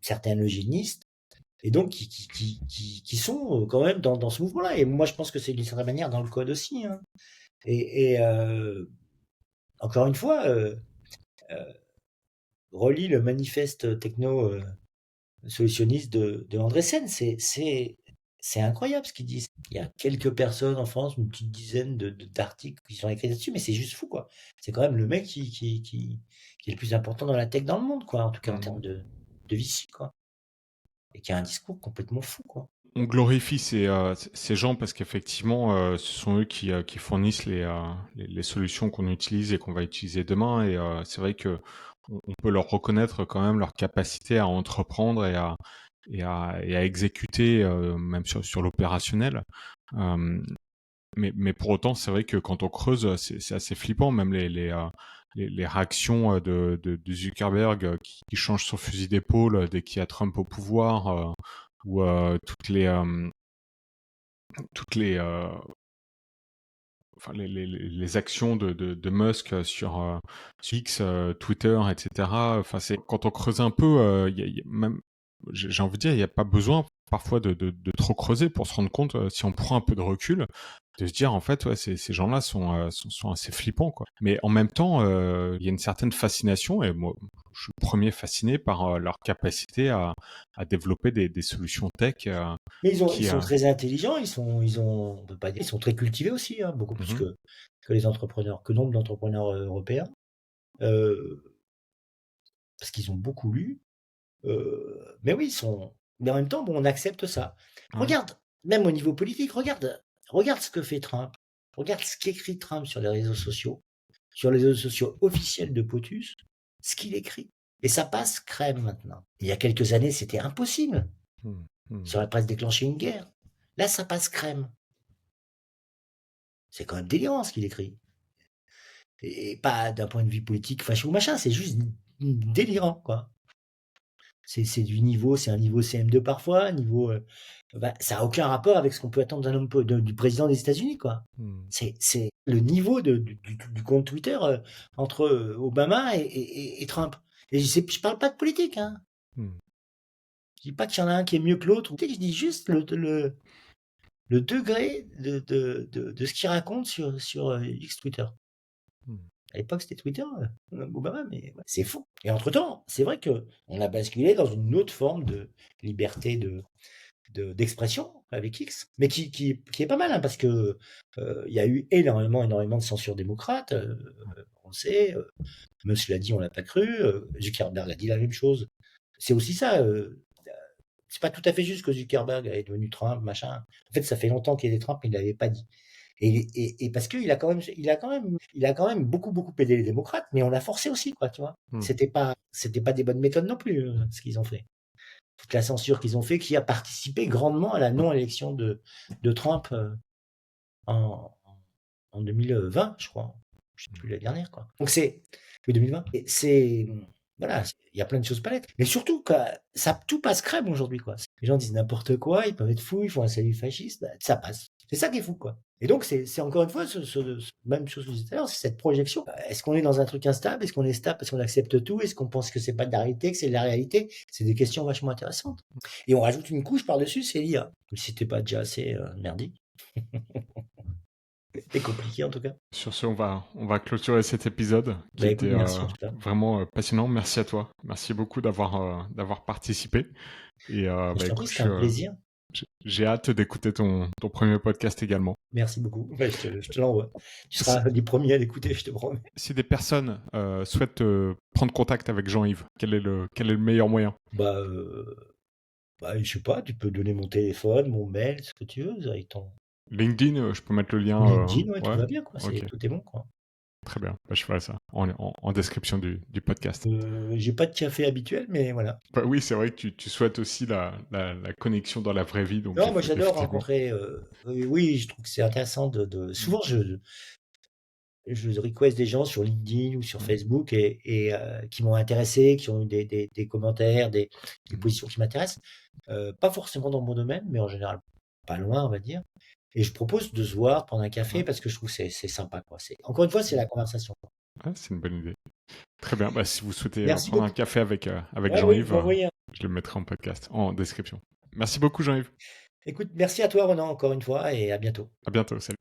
certains eugénistes, et donc qui sont quand même dans ce mouvement-là. Et moi, je pense que c'est d'une certaine manière dans le code aussi, hein. Et encore une fois, euh, relis le manifeste techno solutionniste de Andresen. C'est incroyable ce qu'ils disent. Il y a quelques personnes en France, une petite dizaine d'articles qui sont écrits là-dessus, mais c'est juste fou, quoi. C'est quand même le mec qui est le plus important dans la tech dans le monde, quoi, en tout cas en termes Mhm. de VC, quoi. Et qui a un discours complètement fou, quoi. On glorifie ces gens parce qu'effectivement, ce sont eux qui fournissent les solutions qu'on utilise et qu'on va utiliser demain. Et c'est vrai que on peut leur reconnaître quand même leur capacité à entreprendre et à exécuter, même sur l'opérationnel. Euh, mais pour autant, c'est vrai que quand on creuse, c'est assez flippant, même les réactions de Zuckerberg qui change son fusil d'épaule dès qu'il y a Trump au pouvoir, ou toutes les, enfin, les actions de Musk sur X, Twitter, etc. Enfin, c'est quand on creuse un peu, il y a même, j'ai envie de dire, il n'y a pas besoin parfois de trop creuser pour se rendre compte, si on prend un peu de recul, de se dire en fait, ouais, ces gens-là sont assez flippants, quoi. Mais en même temps, il y a une certaine fascination, et moi, je suis le premier fasciné par leur capacité à développer des solutions tech Mais ils qui. sont très intelligents, on peut pas dire, ils sont très cultivés aussi, hein, beaucoup plus Mhm. que les entrepreneurs, que nombre d'entrepreneurs européens, euh, parce qu'ils ont beaucoup lu. Mais oui, mais en même temps, bon, on accepte ça. Ouais. Regarde, même au niveau politique, regarde ce que fait Trump. Regarde ce qu'écrit Trump sur les réseaux sociaux officiels de POTUS, ce qu'il écrit. Et ça passe crème maintenant. Il y a quelques années, c'était impossible. Ça aurait presque déclenché une guerre. Là, ça passe crème. C'est quand même délirant ce qu'il écrit. Et pas d'un point de vue politique, facho ou machin, c'est juste délirant, quoi. C'est du niveau, c'est un niveau CM2 parfois, niveau, ça a aucun rapport avec ce qu'on peut attendre d'un homme du président des États-Unis, quoi. C'est le niveau du compte Twitter entre Obama et Trump. Et je parle pas de politique, hein. Je dis pas qu'il y en a un qui est mieux que l'autre. Je dis juste le degré de ce qu'il raconte sur X Twitter. À l'époque, c'était Twitter, Obama, mais ouais, c'est fou. Et entre-temps, c'est vrai qu'on a basculé dans une autre forme de liberté d'expression avec X, mais qui est pas mal, hein, parce que il y a eu énormément de censure démocrate, on le sait, Musk l'a dit, on l'a pas cru, Zuckerberg a dit la même chose. C'est aussi ça, c'est pas tout à fait juste que Zuckerberg est devenu Trump, machin. En fait, ça fait longtemps qu'il était Trump, mais il l'avait pas dit. Et parce qu'il a quand même beaucoup aidé les démocrates, mais on l'a forcé aussi, quoi, tu vois. C'était pas des bonnes méthodes non plus, ce qu'ils ont fait. Toute la censure qu'ils ont fait, qui a participé grandement à la non-élection de Trump en 2020, je crois. Je sais plus, la dernière, quoi. Donc oui, 2020. Et voilà, il y a plein de choses pas lettres. Mais surtout, tout passe crème aujourd'hui, quoi. Les gens disent n'importe quoi, ils peuvent être fous, ils font un salut fasciste, ça passe. C'est ça qui est fou, quoi. Et donc, c'est encore une fois même chose que je disais tout à l'heure, c'est cette projection. Est-ce qu'on est dans un truc instable? Est-ce qu'on est stable parce qu'on accepte tout? Est-ce qu'on pense que c'est pas de la réalité, que c'est de la réalité? C'est des questions vachement intéressantes. Et on rajoute une couche par-dessus, c'est l'IA. Si c'était pas déjà assez merdique. C'est compliqué en tout cas. Sur ce, on va clôturer cet épisode qui était merci, vraiment passionnant. Merci à toi. Merci beaucoup d'avoir participé. Et je t'en prie, c'était un plaisir. J'ai hâte d'écouter ton premier podcast également. Merci beaucoup. Je te l'envoie. Tu seras les premiers à l'écouter, je te promets. Si des personnes souhaitent prendre contact avec Jean-Yves, quel est le meilleur moyen? Je sais pas, tu peux donner mon téléphone, mon mail, ce que tu veux, avec ton... LinkedIn, je peux mettre le lien. LinkedIn, ouais, tout va bien, quoi. Okay. Tout est bon, quoi. Très bien, je ferai ça en description du podcast. J'ai pas de café habituel, mais voilà. Oui, c'est vrai que tu souhaites aussi la connexion dans la vraie vie. Donc non, moi j'adore rencontrer. Oui, je trouve que c'est intéressant souvent, je request des gens sur LinkedIn ou sur Facebook et qui m'ont intéressé, qui ont eu des commentaires, des positions qui m'intéressent. Pas forcément dans mon domaine, mais en général pas loin, on va dire. Et je propose de se voir, prendre un café, parce que je trouve que c'est sympa, quoi. Encore une fois, c'est la conversation. Ah, c'est une bonne idée. Très bien. Si vous souhaitez prendre un café avec Jean-Yves, je le mettrai en podcast, en description. Merci beaucoup, Jean-Yves. Écoute, merci à toi, Ronan, encore une fois, et à bientôt. À bientôt. Salut.